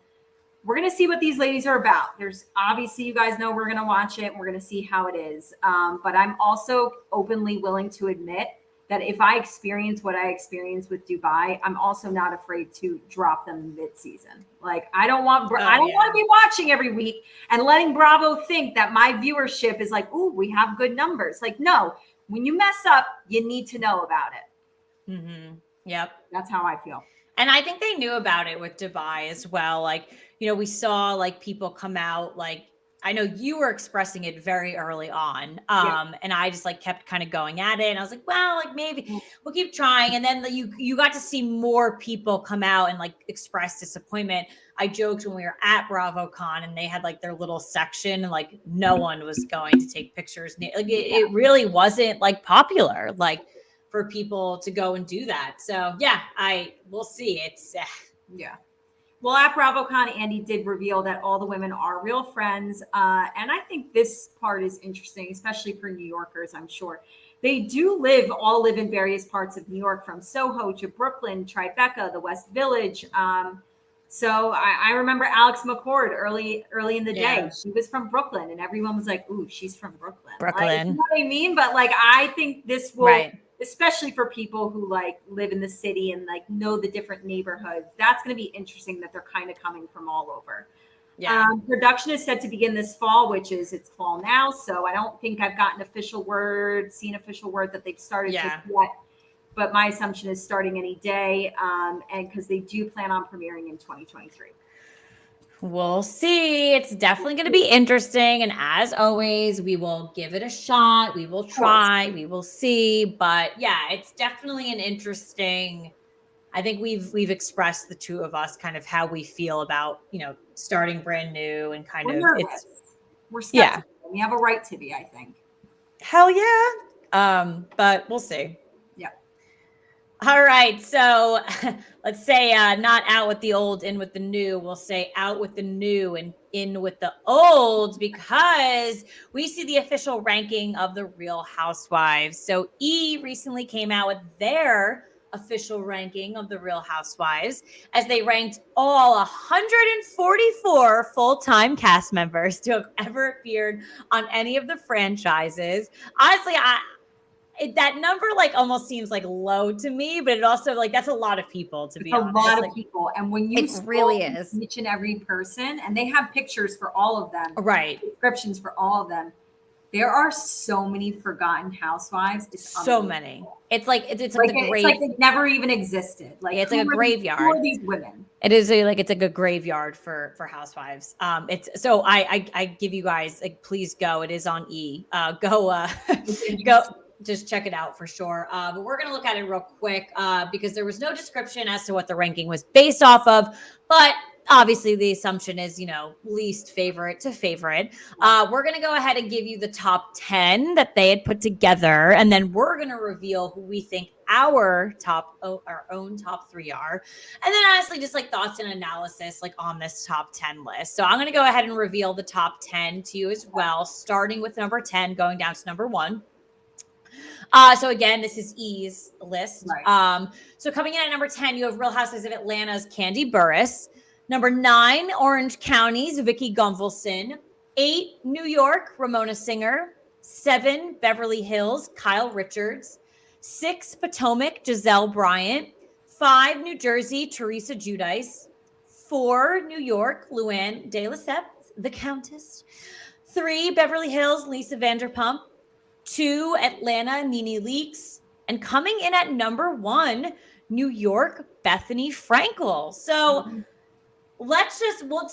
We're going to see what these ladies are about. There's obviously, you guys know, we're going to watch it. We're going to see how it is. But I'm also openly willing to admit that if I experience what I experienced with Dubai, I'm also not afraid to drop them mid-season. Like I don't want to be watching every week and letting Bravo think that my viewership is like, ooh, we have good numbers. Like, no, when you mess up, you need to know about it. Mm-hmm. Yep. That's how I feel. And I think they knew about it with Dubai as well. Like, you know, we saw like people come out like I know you were expressing it very early on. And I just like kept kind of going at it. And I was like, well, like maybe we'll keep trying. And then you got to see more people come out and like express disappointment. I joked when we were at BravoCon and they had like their little section and like no one was going to take pictures. Like it really wasn't like popular, like for people to go and do that. So yeah, we'll see. It's yeah. Well, at BravoCon, Andy did reveal that all the women are real friends. And I think this part is interesting, especially for New Yorkers, I'm sure. They do all live in various parts of New York, from Soho to Brooklyn, Tribeca, the West Village. So I remember Alex McCord early in the day. She was from Brooklyn, and everyone was like, ooh, she's from Brooklyn. Like, you know what I mean? But like, I think this will, especially for people who like live in the city and like know the different neighborhoods, that's going to be interesting that they're kind of coming from all over. Production is set to begin this fall, it's fall now. So I don't think I've gotten seen official word that they've started just yet. But my assumption is starting any day. And because they do plan on premiering in 2023. We'll see. It's definitely going to be interesting. And as always, we will give it a shot. We will try. We will see. But yeah, it's definitely an interesting. I think we've expressed, the two of us, kind of how we feel about, starting brand new and kind of nervous. We're skeptical. We have a right to be, I think. Hell yeah. But we'll see. Yeah. All right. So let's say not out with the old, in with the new. We'll say out with the new and in with the old, because we see the official ranking of the Real Housewives. So E recently came out with their official ranking of the Real Housewives, as they ranked all 144 full-time cast members to have ever appeared on any of the franchises. Honestly, that number like almost seems like low to me, but it also like that's a lot of people, to be honest. A lot of people. And when you really is each and every person, and they have pictures for all of them, descriptions for all of them, there are so many forgotten housewives. It's so many. It's like it's like the grave. It's like they never even existed. Like it's like a graveyard. Who are these women? It is it's like a graveyard for housewives. It's so I give you guys, like, please go. It is on E. Go. Just check it out for sure. But we're going to look at it real quick because there was no description as to what the ranking was based off of. But obviously the assumption is, least favorite to favorite. We're going to go ahead and give you the top 10 that they had put together. And then we're going to reveal who we think our own top 3 are. And then honestly, just like thoughts and analysis like on this top 10 list. So I'm going to go ahead and reveal the top 10 to you as well, starting with number 10, going down to number 1. So again, this is E's list. Right. So coming in at number 10, you have Real Housewives of Atlanta's Candy Burris. Number 9, Orange County's Vicky Gunvalson. 8, New York, Ramona Singer. 7, Beverly Hills, Kyle Richards. 6, Potomac, Giselle Bryant. 5, New Jersey, Teresa Giudice. 4, New York, Luann de Lesseps, the Countess. 3, Beverly Hills, Lisa Vanderpump. 2, Atlanta, Nene Leakes. And coming in at number 1, New York, Bethany Frankel. So let's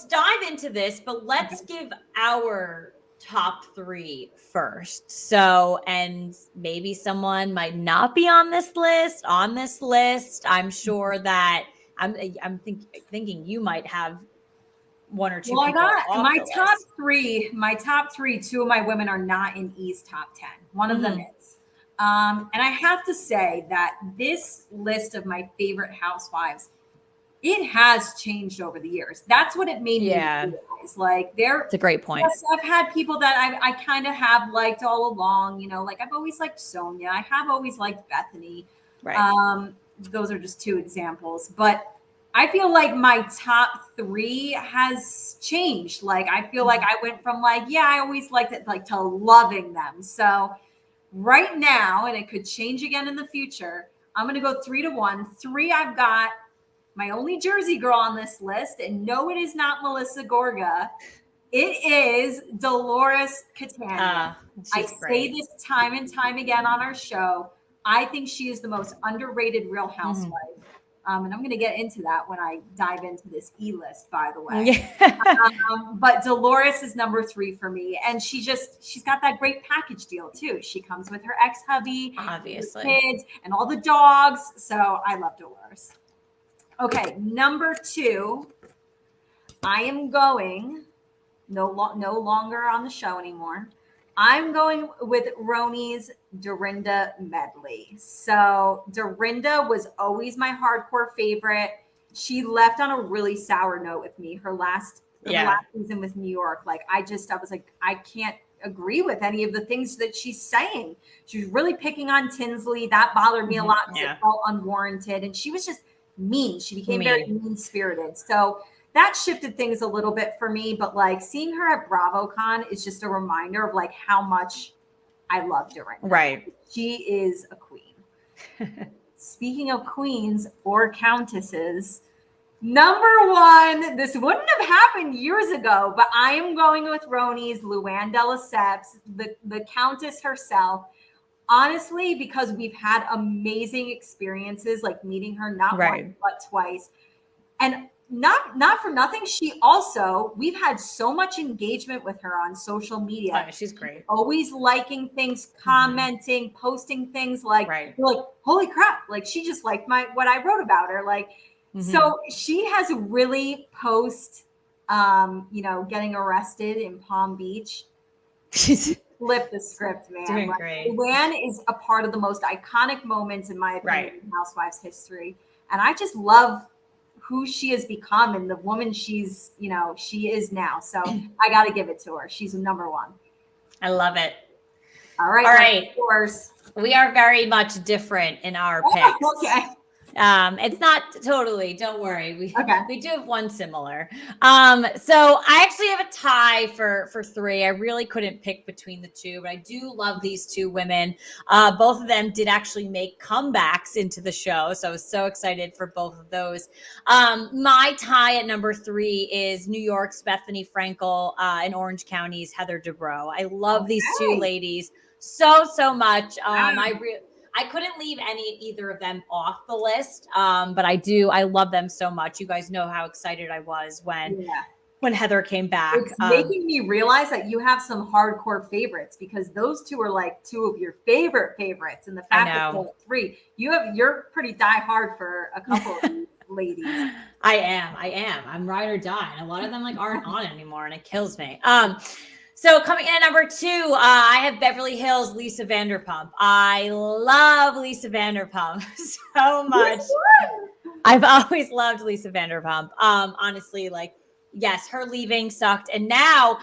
dive into this, but let's give our top 3 first. So, and maybe someone might not be on this list. I'm sure that I'm thinking you might have 1 or 2 people. I got my top list. 3. My top 3, 2 of my women are not in E's top 10. One of them is. And I have to say that this list of my favorite housewives, it has changed over the years. That's what it made me realize. Like, it's a great point. Yes, I've had people that I kind of have liked all along. Like I've always liked Sonia. I have always liked Bethany. Right. Those are just 2 examples, but I feel like my top 3 has changed. Like, I feel like I went from like, I always liked it, like, to loving them. So right now, and it could change again in the future, I'm going to go 3-1. 3, I've got my only Jersey girl on this list. And no, it is not Melissa Gorga. It is Dolores Catania. I say this time and time again on our show. I think she is the most underrated Real Housewife. And I'm going to get into that when I dive into this E-list, by the way. Yeah. But Dolores is number 3 for me. And she's got that great package deal too. She comes with her ex-hubby, Obviously. her kids, and all the dogs. So I love Dolores. Okay, number 2, I am going no longer on the show anymore. I'm going with Roni's Dorinda medley. So Dorinda was always my hardcore favorite. She left on a really sour note with me. Her last season with New York, like I was like, I can't agree with any of the things that she's saying. She was really picking on Tinsley. That bothered me a lot because it felt unwarranted. And she was just mean. She became very mean-spirited. So that shifted things a little bit for me, but like seeing her at BravoCon is just a reminder of like how much I love Dorinda. Right. She is a queen. Speaking of queens or countesses, number 1, this wouldn't have happened years ago, but I am going with Roni's Luann de Lesseps, the countess herself. Honestly, because we've had amazing experiences, like meeting her not once but twice. And not for nothing, we've had so much engagement with her on social media. Oh, she's great. Always liking things, commenting, posting things like, you're like, holy crap, like she just liked what I wrote about her. Like, so she has really getting arrested in Palm Beach. Flip the script, man. Doing great. Luann is a part of the most iconic moments, in my opinion, in Housewives history. And I just love who she has become and the woman she is now. So I got to give it to her. She's number 1. I love it. All right. All right. Of course. We are very much different in our picks. Okay. It's not totally, don't worry. We do have one similar. So I actually have a tie for 3. I really couldn't pick between the 2, but I do love these 2 women. Both of them did actually make comebacks into the show. So I was so excited for both of those. My tie at number 3 is New York's Bethany Frankel, and Orange County's Heather Dubrow. I love these 2 ladies so much. I couldn't leave either of them off the list, but I love them so much. You guys know how excited I was when Heather came back. It's making me realize that you have some hardcore favorites, because those 2 are like 2 of your favorites. And the fact that they're 3, you're pretty diehard for a couple of these ladies. I am. I'm ride or die. And a lot of them like aren't on anymore, and it kills me. So coming in at number 2, I have Beverly Hills, Lisa Vanderpump. I love Lisa Vanderpump so much. I've always loved Lisa Vanderpump. Honestly, like, yes, her leaving sucked. And now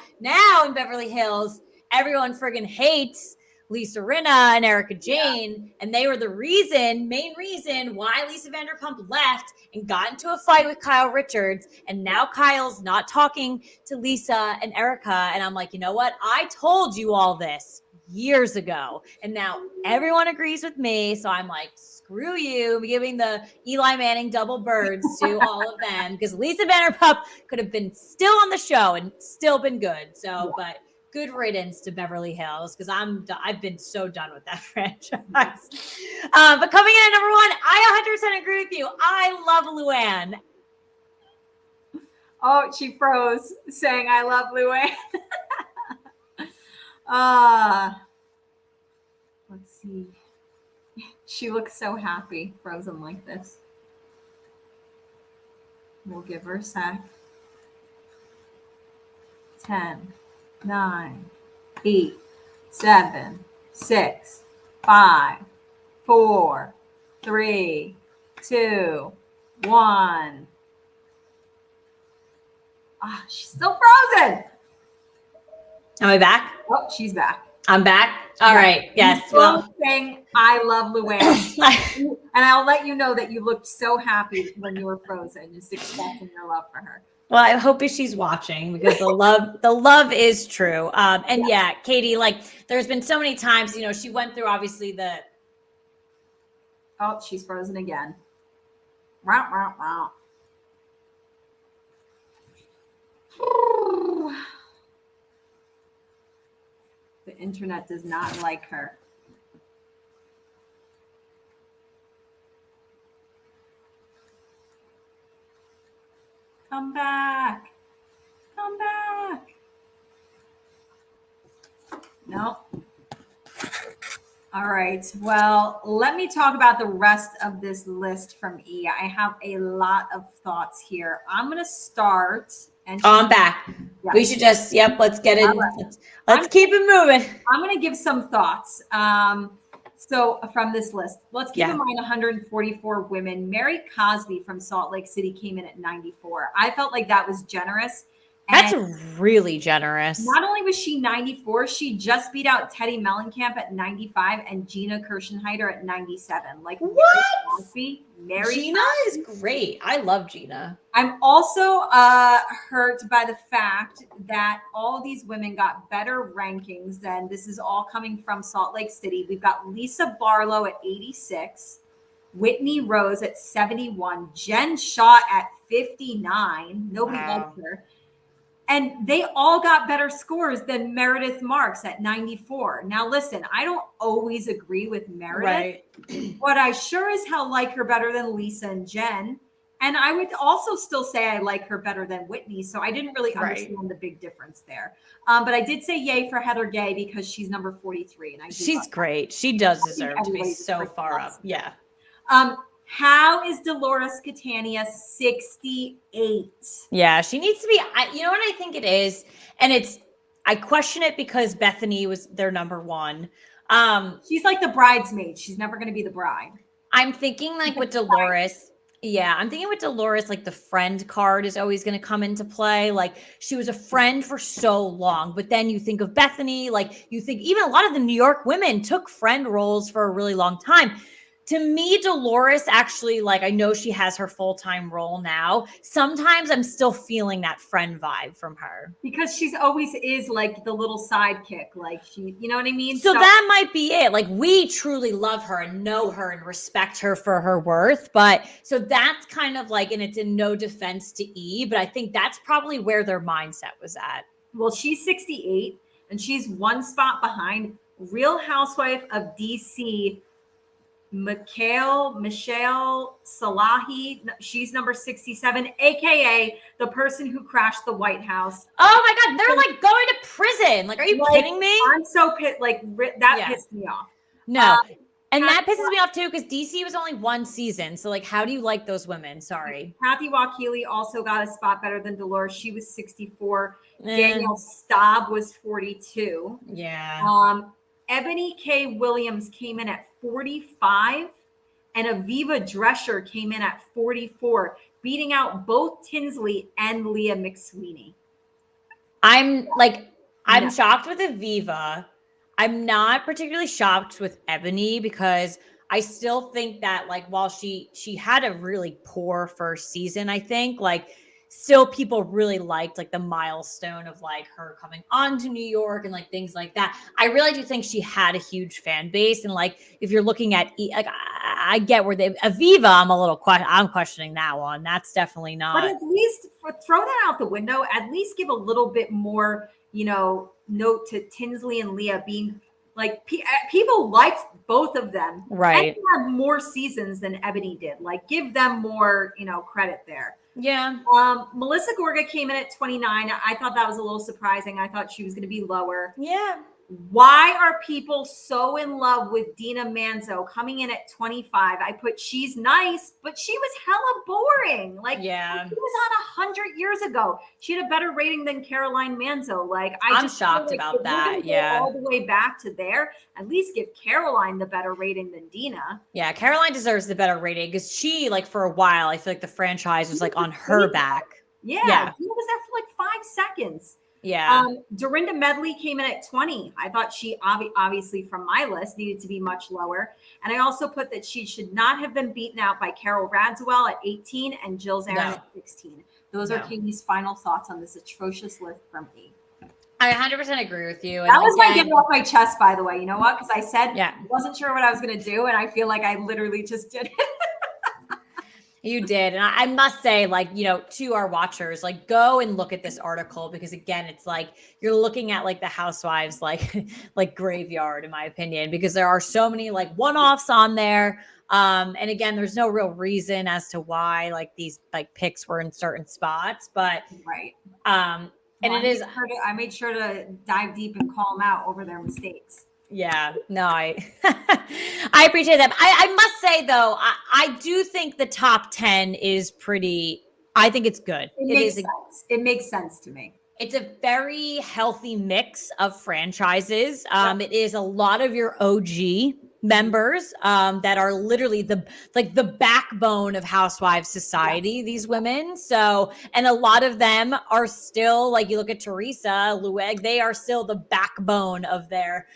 in Beverly Hills, everyone friggin' hates Lisa Rinna and Erica Jane. And they were the main reason why Lisa Vanderpump left and got into a fight with Kyle Richards. And now Kyle's not talking to Lisa and Erica. And I'm like, you know what? I told you all this years ago. And now everyone agrees with me. So I'm like, screw you. I'm giving the Eli Manning double birds to all of them, because Lisa Vanderpump could have been still on the show and still been good. So, but good riddance to Beverly Hills, because I've been so done with that franchise. But coming in at number 1, I 100% agree with you. I love Luann. Oh, she froze saying I love Luann. Let's see. She looks so happy, frozen like this. We'll give her a sec. 10, 9, 8, 7, 6, 5, 4, 3, 2, 1. Ah, she's still frozen. Am I back? Oh, she's back. I'm back. All right. Yes. Well, saying I love Luann, and I'll let you know that you looked so happy when you were frozen, just expressing your love for her. Well, I hope she's watching, because the love is true. And yeah, Katie, like, there's been so many times, she went through obviously Oh, she's frozen again. Wow. The internet does not like her. Come back. Come back. No. All right. Well, let me talk about the rest of this list from E. I have a lot of thoughts here. I'm going to start. And I'm back. Yeah. We should just, let's get in. Right. Let's keep it moving. I'm going to give some thoughts. So from this list, let's keep in mind 144 women. Mary Cosby from Salt Lake City came in at 94. I felt like that was generous. That's really generous. Not only was she 94, she just beat out Teddy Mellencamp at 95 and Gina Kirschenheiter at 97. Like what? Mary Gina Cosby is great. I love Gina. I'm also hurt by the fact that all of these women got better rankings than this is all coming from Salt Lake City. We've got Lisa Barlow at 86, Whitney Rose at 71, Jen Shaw at 59. Nobody likes her. And they all got better scores than Meredith Marks at 94. Now, listen, I don't always agree with Meredith, but I sure as hell like her better than Lisa and Jen. And I would also still say I like her better than Whitney. So I didn't really understand the big difference there. But I did say yay for Heather Gay because she's number 43. And she's great. She does deserve to be so far up. Yeah. How is Dolores Catania 68? Yeah, she needs to be. You know what I think it is? And I question it because Bethany was their number one. She's like the bridesmaid. She's never going to be the bride. I'm thinking like with Dolores. Yeah, I'm thinking with Dolores, like the friend card is always going to come into play. Like she was a friend for so long, but then you think of Bethany, like you think even a lot of the New York women took friend roles for a really long time. To me, Dolores actually, like, I know she has her full-time role now. Sometimes I'm still feeling that friend vibe from her. Because she's always is like the little sidekick. Like she, you know what I mean? So that might be it. Like we truly love her and know her and respect her for her worth. But so that's kind of like, and it's in no defense to E, but I think that's probably where their mindset was at. Well, she's 68 and she's one spot behind Real Housewife of DC, Michelle Salahi. She's number 67, aka the person who crashed the White House. Oh my God, they're like going to prison. Like, are you kidding me? I'm so pissed. Like that pissed me off. No. And that pisses me off too, because DC was only one season. So like, how do you like those women? Sorry. Kathy Wakili also got a spot better than Dolores. She was 64. Danielle Staub was 42. Yeah. Ebony K. Williams came in at 45, and Aviva Drescher came in at 44, beating out both Tinsley and Leah McSweeney. I'm shocked with Aviva. I'm not particularly shocked with Ebony because I still think that like while she had a really poor first season, I think like still people really liked like the milestone of like her coming on to New York and like things like that. I really do think she had a huge fan base. And like, if you're looking at, like, I get where Aviva, I'm questioning that one. That's definitely not. But at least throw that out the window, at least give a little bit more, note to Tinsley and Leah being like, people liked both of them. Right. And had more seasons than Ebony did. Like give them more, credit there. Yeah. Melissa Gorga came in at 29. I thought that was a little surprising. I thought she was going to be lower. Yeah. Why are people so in love with Dina Manzo coming in at 25? I put she's nice, but she was hella boring. Like, she was on 100 years ago. She had a better rating than Caroline Manzo. Like, I'm shocked about that. Yeah, all the way back to there. At least give Caroline the better rating than Dina. Yeah, Caroline deserves the better rating because she, like, for a while, I feel like the franchise was like on her back. Yeah, Dina was there for like 5 seconds. Yeah. Dorinda Medley came in at 20. I thought she obviously from my list needed to be much lower. And I also put that she should not have been beaten out by Carol Radziwill at 18 and Jill Zarin at 16. Those are Katie's final thoughts on this atrocious list from me. I 100% agree with you. That was my getting off my chest, by the way. You know what? Because I said I wasn't sure what I was going to do. And I feel like I literally just did it. You did. And I must say, like, to our watchers, like, go and look at this article because, again, it's like you're looking at like the housewives, like, like graveyard, in my opinion, because there are so many like one offs on there. And again, there's no real reason as to why like these like picks were in certain spots, but, Right. and Well, it is, I made sure to dive deep and call them out over their mistakes. yeah, no, I I appreciate that. I must say though, I do think the top 10 is pretty, I think it's good. It makes sense. It makes sense to me. It's a very healthy mix of franchises. It is a lot of your OG members that are literally the backbone of housewives society, these women. So, and a lot of them are still, like, you look at Teresa Lueg, they are still the backbone of their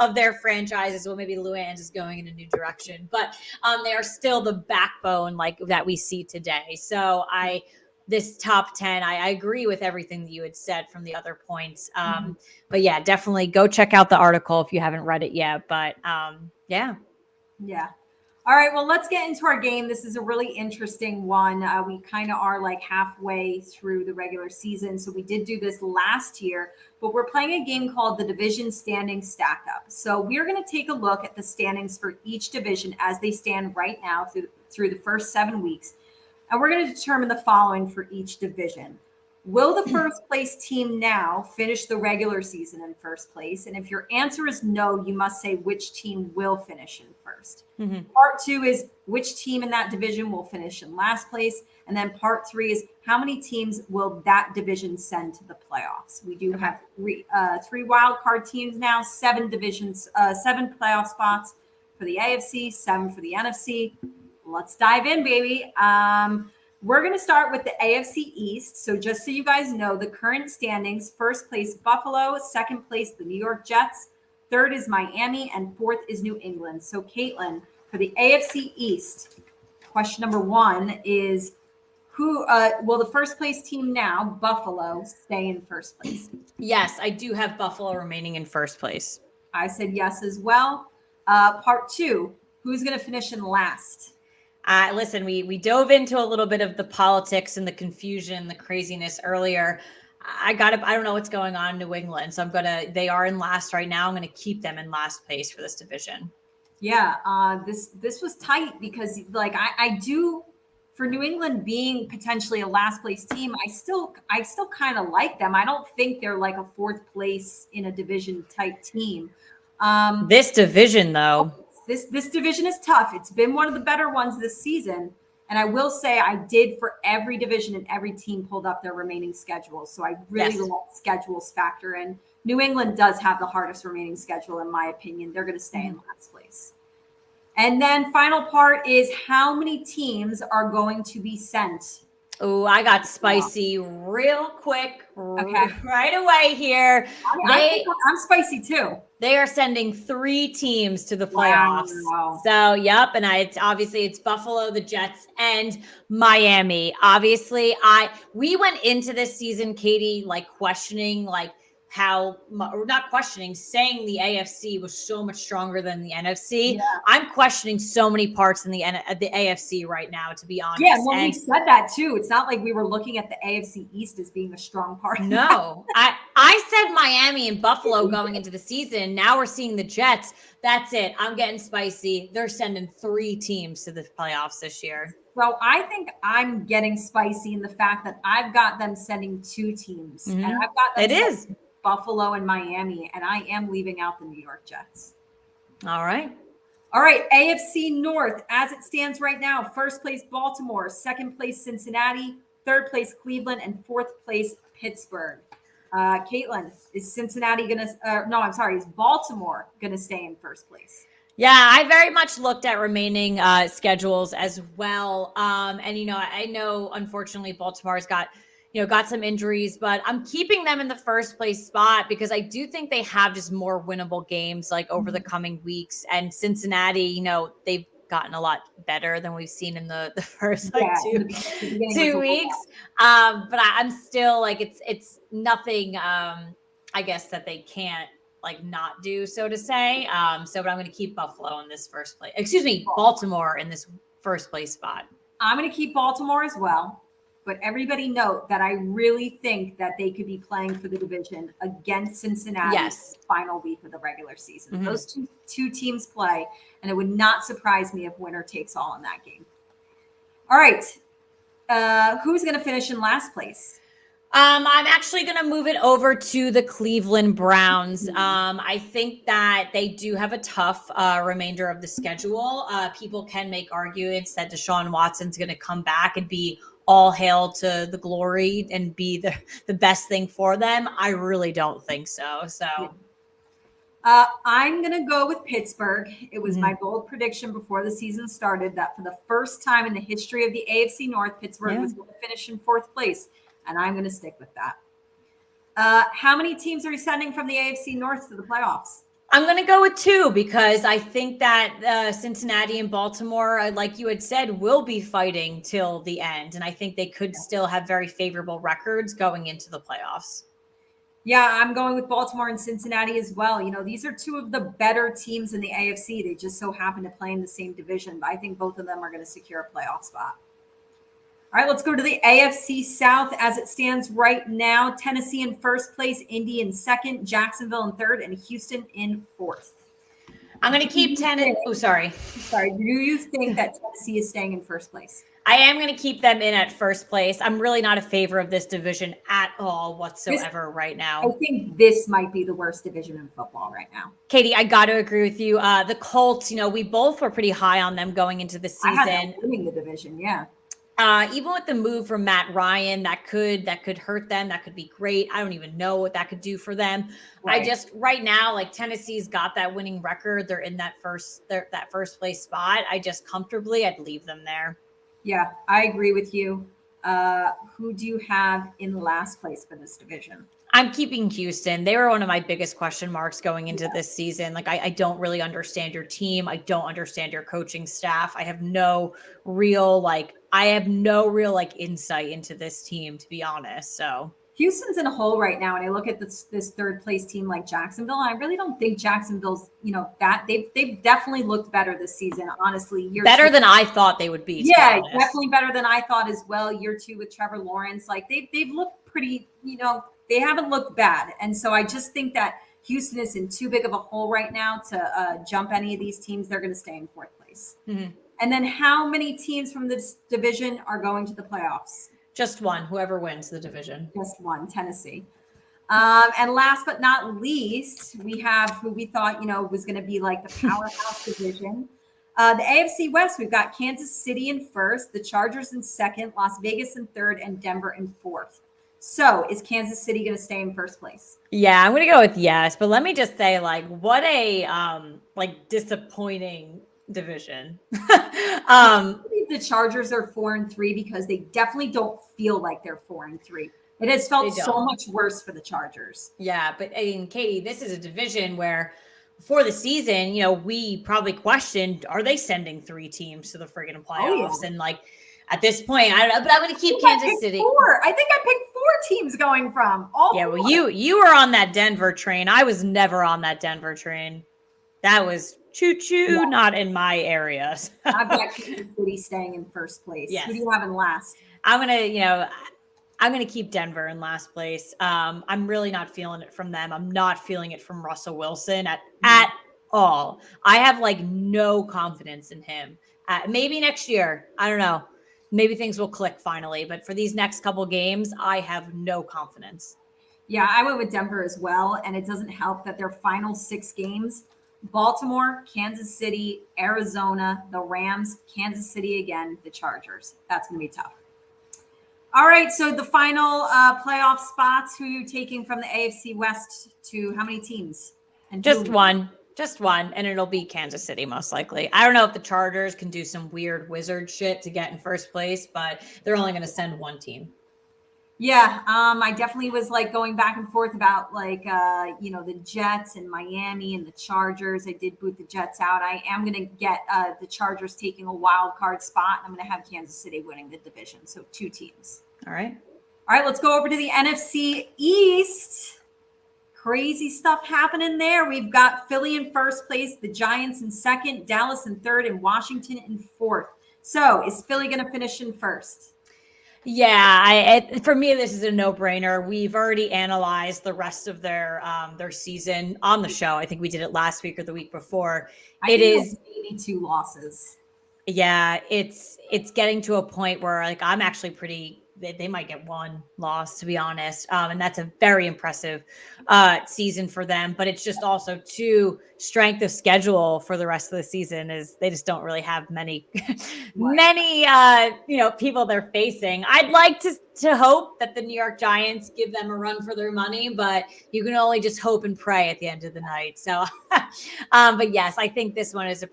of their franchises. Well, maybe Luann's is going in a new direction, but they are still the backbone like that we see today. So this top 10, I agree with everything that you had said from the other points. But yeah, definitely go check out the article if you haven't read it yet. But yeah. All right, well, let's get into our game. This is a really interesting one. We kind of are like halfway through the regular season. So we did do this last year, but we're playing a game called the Division Standing Stack Up. So we're going to take a look at the standings for each division as they stand right now through the first 7 weeks. And we're going to determine the following for each division. Will the first place team now finish the regular season in first place? And if your answer is no, you must say which team will finish in first. Part 2 is which team in that division will finish in last place. And then part 3 is how many teams will that division send to the playoffs? We do have three wild card teams now, 7 divisions, 7 playoff spots for the AFC, 7 for the NFC. Let's dive in, baby. We're going to start with the AFC East. So just so you guys know, the current standings: first place, Buffalo; second place, the New York Jets; third is Miami; and fourth is New England. So Caitlin, for the AFC East, question number 1 is who will the first place team now, Buffalo, stay in first place? Yes, I do have Buffalo remaining in first place. I said yes as well. Part 2, who's going to finish in last? Listen, we dove into a little bit of the politics and the confusion, the craziness earlier. I don't know what's going on in New England. So they are in last right now. I'm going to keep them in last place for this division. Yeah. This was tight because like I do, for New England being potentially a last place team, I still kind of like them. I don't think they're like a fourth place in a division type team. This division though, This division is tough. It's been one of the better ones this season. And I will say I did, for every division and every team, pulled up their remaining schedules. So I really let schedules factor in. New England does have the hardest remaining schedule, in my opinion. They're going to stay in last place. And then final part is how many teams are going to be sent. Oh, I got spicy real quick, Okay, right away here. I'm spicy too. They are sending 3 teams to the playoffs. Wow. So, yep. And it's Buffalo, the Jets, and Miami. Obviously, we went into this season, Katie, like questioning, like not questioning, saying the AFC was so much stronger than the NFC. Yeah. I'm questioning so many parts in the AFC right now, to be honest. Yeah, well, we said that too. It's not like we were looking at the AFC East as being a strong part. No, I said Miami and Buffalo going into the season. Now we're seeing the Jets. That's it. I'm getting spicy. They're sending 3 teams to the playoffs this year. So I think I'm getting spicy in the fact that I've got them sending 2 teams. And I've got them Buffalo and Miami, and I am leaving out the New York Jets. All right. AFC North, as it stands right now: first place Baltimore, second place Cincinnati, third place Cleveland, and fourth place Pittsburgh. Caitlin, is Baltimore gonna stay in first place? Yeah, I very much looked at remaining schedules as well. And I know unfortunately Baltimore's got some injuries, but I'm keeping them in the first place spot because I do think they have just more winnable games like over the coming weeks. And Cincinnati, they've gotten a lot better than we've seen in the first 2 weeks. But I'm still like, it's nothing, I guess, that they can't like not do, so to say. But I'm going to keep Baltimore in this first place spot. I'm going to keep Baltimore as well. But everybody note that I really think that they could be playing for the division against Cincinnati Yes. final week of the regular season. Those two teams play, and it would not surprise me if winner takes all in that game. All right. Who's going to finish in last place? I'm actually going to move it over to the Cleveland Browns. I think that they do have a tough remainder of the schedule. People can make arguments that Deshaun Watson's going to come back and be all hail to the glory and be the best thing for them. I really don't think so. So I'm going to go with Pittsburgh. It was my bold prediction before the season started that for the first time in the history of the AFC North, Pittsburgh was going to finish in 4th place. And I'm going to stick with that. How many teams are you sending from the AFC North to the playoffs? I'm going to go with 2 because I think that Cincinnati and Baltimore, like you had said, will be fighting till the end. And I think they could still have very favorable records going into the playoffs. Yeah, I'm going with Baltimore and Cincinnati as well. You know, these are 2 of the better teams in the AFC. They just so happen to play in the same division. But I think both of them are going to secure a playoff spot. All right, let's go to the AFC South as it stands right now. Tennessee in 1st place, Indy in 2nd, Jacksonville in 3rd, and Houston in 4th. I'm going to keep Tennessee. Oh, sorry. Sorry. Do you think that Tennessee is staying in 1st place? I am going to keep them in at 1st place. I'm really not a favor of this division at all whatsoever right now. I think this might be the worst division in football right now. Katie, I got to agree with you. The Colts, you know, we both were pretty high on them going into the season. I had them winning the division, yeah. Even with the move from Matt Ryan, that could hurt them. That could be great. I don't even know what that could do for them. Right. I just right now, like Tennessee's got that winning record. They're in that first place spot. I just comfortably, I'd leave them there. Yeah, I agree with you. Who do you have in last place for this division? I'm keeping Houston. They were one of my biggest question marks going into this season. Like, I don't really understand your team. I don't understand your coaching staff. I have no real insight into this team, to be honest. So Houston's in a hole right now. And I look at this 3rd place team like Jacksonville. And I really don't think Jacksonville's, that they've definitely looked better this season. Honestly, better than I thought they would be. Yeah, definitely better than I thought as well. Year 2 with Trevor Lawrence, like they've looked pretty, they haven't looked bad. And so I just think that Houston is in too big of a hole right now to jump any of these teams. They're going to stay in 4th place. Mm-hmm. And then how many teams from this division are going to the playoffs? Just one, whoever wins the division. Just one, Tennessee. And last but not least, we have who we thought, was going to be like the powerhouse division. The AFC West, we've got Kansas City in 1st, the Chargers in 2nd, Las Vegas in 3rd, and Denver in 4th. So is Kansas City going to stay in 1st place? Yeah, I'm going to go with yes. But let me just say, what a disappointing division. The Chargers are 4-3 because they definitely don't feel like they're 4-3. It has felt so much worse for the Chargers. Yeah, but Katie, this is a division where before the season, we probably questioned, are they sending 3 teams to the friggin' playoffs? And at this point, I don't know, but I'm going to keep Kansas City. 4. I think I picked 4 teams going from all. Yeah, 4. well, you were on that Denver train. I was never on that Denver train. That was choo-choo, not in my area. So. I've got Kansas City staying in 1st place. Yes. Who do you have in last? I'm gonna keep Denver in last place. I'm really not feeling it from them. I'm not feeling it from Russell Wilson at all. I have no confidence in him. Maybe next year. I don't know. Maybe things will click finally. But for these next couple games, I have no confidence. Yeah, I went with Denver as well. And it doesn't help that their final 6 games, Baltimore, Kansas City, Arizona, the Rams, Kansas City again, the Chargers. That's going to be tough. All right, so the final playoff spots, who are you taking from the AFC West to how many teams? And just one, and it'll be Kansas City most likely. I don't know if the Chargers can do some weird wizard shit to get in 1st place, but they're only going to send 1 team. Yeah, I definitely was going back and forth about the Jets and Miami and the Chargers. I did boot the Jets out. I am going to get the Chargers taking a wild card spot. I'm going to have Kansas City winning the division. So 2 teams. All right, let's go over to the NFC East. Crazy stuff happening there. We've got Philly in 1st place, the Giants in 2nd, Dallas in 3rd, and Washington in 4th. So is Philly going to finish in first? Yeah, for me, this is a no-brainer. We've already analyzed the rest of their season on the show. I think we did it last week or the week before. I It think is, maybe 2 losses. yeah, it's getting to a point where like I'm actually pretty. They might get 1 loss, to be honest, and that's a very impressive season for them. But it's just also too strength of schedule for the rest of the season is they just don't really have many many people they're facing. I'd like to hope that the New York Giants give them a run for their money, but you can only just hope and pray at the end of the night. So, but yes, I think this one is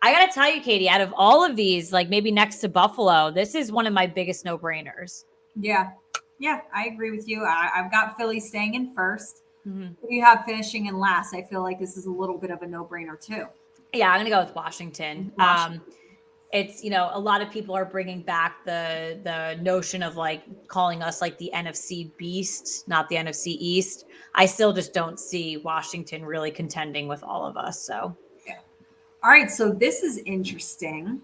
I got to tell you, Katie, out of all of these, like maybe next to Buffalo, this is one of my biggest no-brainers. Yeah. Yeah, I agree with you. I've got Philly staying in first. Mm-hmm. If you have finishing in last, I feel like this is a little bit of a no-brainer too. Yeah, I'm going to go with Washington. It's, a lot of people are bringing back the notion of like calling us like the NFC Beast, not the NFC East. I still just don't see Washington really contending with all of us. So, yeah. All right. So this is interesting.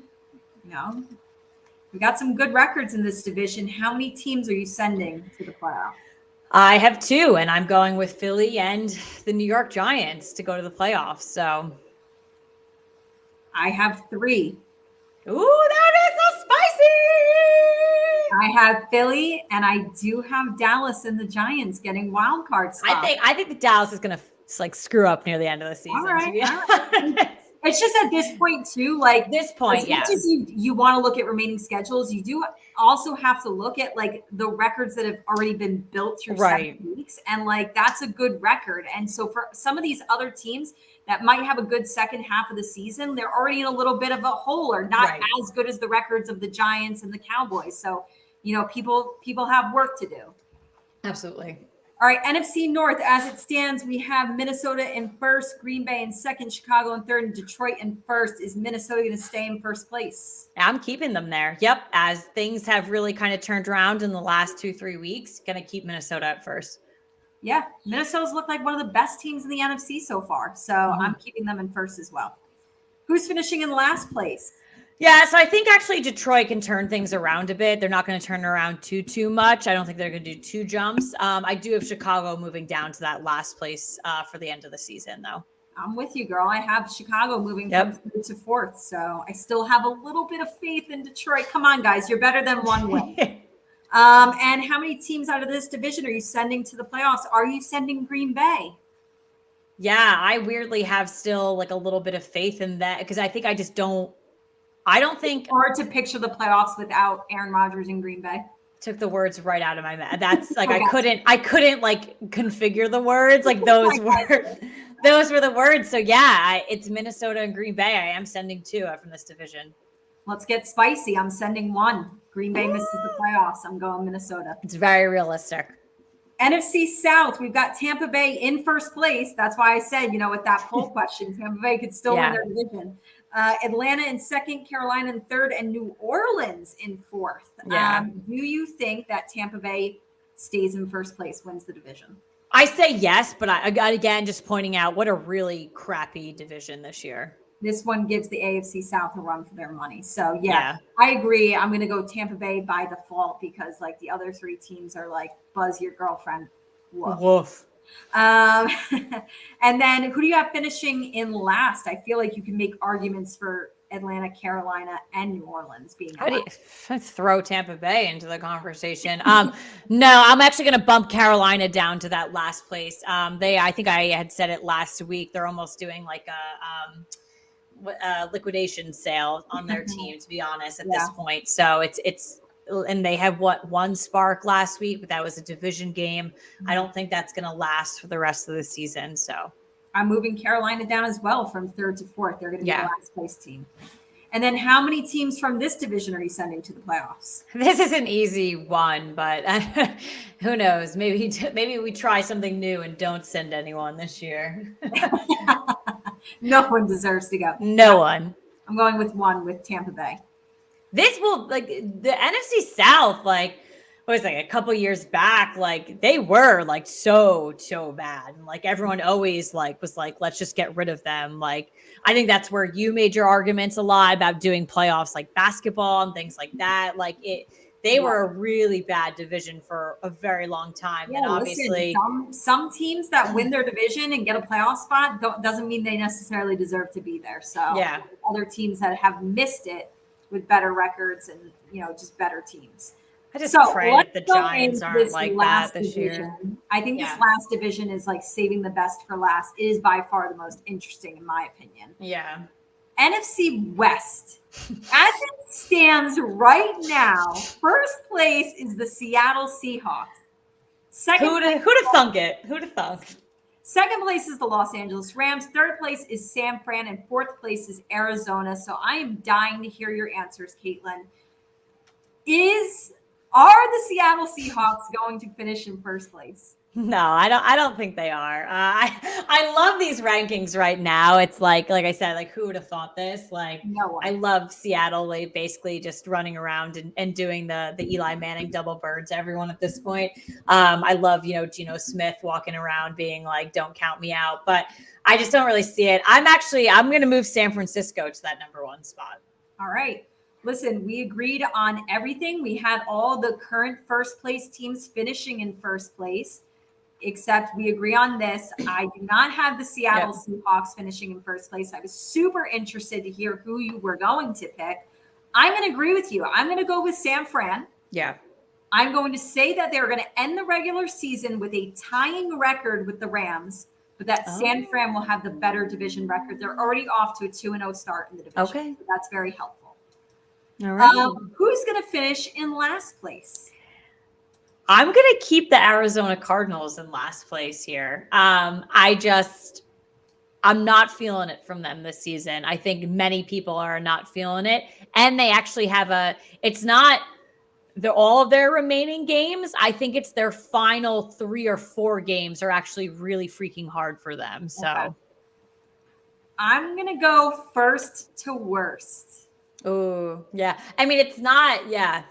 We got some good records in this division. How many teams are you sending to the playoffs? I have 2, and I'm going with Philly and the New York Giants to go to the playoffs. So I have 3. Ooh, that is so spicy. I have Philly, and I do have Dallas and the Giants getting wild card spots. I think the Dallas is going to like screw up near the end of the season. All right. It's just at this point too, like this point, as much as you want to look at remaining schedules, you do also have to look at like the records that have already been built through 7 weeks, and like that's a good record. And so for some of these other teams that might have a good second half of the season, they're already in a little bit of a hole or not as good as the records of the Giants and the Cowboys. So people have work to do. Absolutely. All right, NFC North, as it stands, we have Minnesota in first, Green Bay in second, Chicago in third, and Detroit in first. Is Minnesota going to stay in first place? I'm keeping them there. Yep. As things have really kind of turned around in the last 2-3 weeks, going to keep Minnesota at first. Yeah, Minnesota's looked like one of the best teams in the NFC so far. So I'm keeping them in first as well. Who's finishing in last place? Yeah, so I think actually Detroit can turn things around a bit. They're not going to turn around too much. I don't think they're going to do 2 jumps. I do have Chicago moving down to that last place for the end of the season, though. I'm with you, girl. I have Chicago moving from 3rd to 4th, so I still have a little bit of faith in Detroit. Come on, guys, you're better than 1 win. And how many teams out of this division are you sending to the playoffs? Are you sending Green Bay? Yeah, I weirdly have still like a little bit of faith in that because I think I don't think it's hard to picture the playoffs without Aaron Rodgers in Green Bay. Took the words right out of my mouth. That's like I couldn't like configure the words like those were the words. So yeah, it's Minnesota and Green Bay. I am sending 2 from this division. Let's get spicy. I'm sending 1. Green Bay misses the playoffs. I'm going Minnesota. It's very realistic. NFC South, we've got Tampa Bay in first place. That's why I said, with that poll question, Tampa Bay could still win their division. Atlanta in second, Carolina in third, and New Orleans in fourth. Yeah. Do you think that Tampa Bay stays in first place, wins the division? I say yes, but I again just pointing out what a really crappy division this year. This one gives the AFC South a run for their money. So yeah. I agree. I'm going to go Tampa Bay by default because like the other 3 teams are like Buzz your girlfriend. Woof. And then who do you have finishing in last? I feel like you can make arguments for Atlanta, Carolina, and New Orleans being throw Tampa Bay into the conversation. No, I'm actually going to bump Carolina down to that last place. I think I had said it last week. They're almost doing like a liquidation sale on their team, to be honest, at this point. So it's and they had 1 spark last week, but that was a division game. I don't think that's going to last for the rest of the season. So I'm moving Carolina down as well from 3rd to 4th. They're going to be the last place team. And then how many teams from this division are you sending to the playoffs? This is an easy one, but who knows? Maybe we try something new and don't send anyone this year. No one deserves to go. No one. I'm going with 1 with Tampa Bay. This will like the NFC South. Like what was like a couple years back, like they were like so bad, and like everyone always like was like, let's just get rid of them. Like I think that's where you made your arguments a lot about doing playoffs like basketball and things like that. Like they were a really bad division for a very long time. Yeah, And listen, obviously some teams that win their division and get a playoff spot doesn't mean they necessarily deserve to be there. So yeah, other teams that have missed it with better records and just better teams. I just So pray let's that the go Giants into aren't this like last that this division. year. I think this Yeah. last division is like saving the best for last. It is by far the most interesting in my opinion. Yeah. NFC West. As it stands right now, first place is the Seattle Seahawks. Who'd have thunk it? Who'd have thunk? Second place is the Los Angeles Rams. Third place is San Fran. And fourth place is Arizona. So I am dying to hear your answers, Caitlin. Are the Seattle Seahawks going to finish in first place? No, I don't think they are. I love these rankings right now. It's like I said, like who would have thought this? Like No one. I love Seattle, like basically just running around and doing the Eli Manning double bird to everyone at this point. I love, Geno Smith walking around being like, don't count me out, but I just don't really see it. I'm going to move San Francisco to that number one spot. All right. Listen, we agreed on everything. We had all the current first place teams finishing in first place. Except we agree on this. I do not have the Seattle Seahawks finishing in first place. I was super interested to hear who you were going to pick. I'm going to agree with you. I'm going to go with San Fran. Yeah. I'm going to say that they're going to end the regular season with a tying record with the Rams, but that San Fran will have the better division record. They're already off to a 2-0 start in the division. Okay. So that's very helpful. All right. Who's going to finish in last place? I'm going to keep the Arizona Cardinals in last place here. I'm not feeling it from them this season. I think many people are not feeling it. And they actually have it's not all of their remaining games. I think it's their final 3 or 4 games are actually really freaking hard for them. So okay. I'm going to go first to worst. Oh, yeah. I mean, it's not, yeah.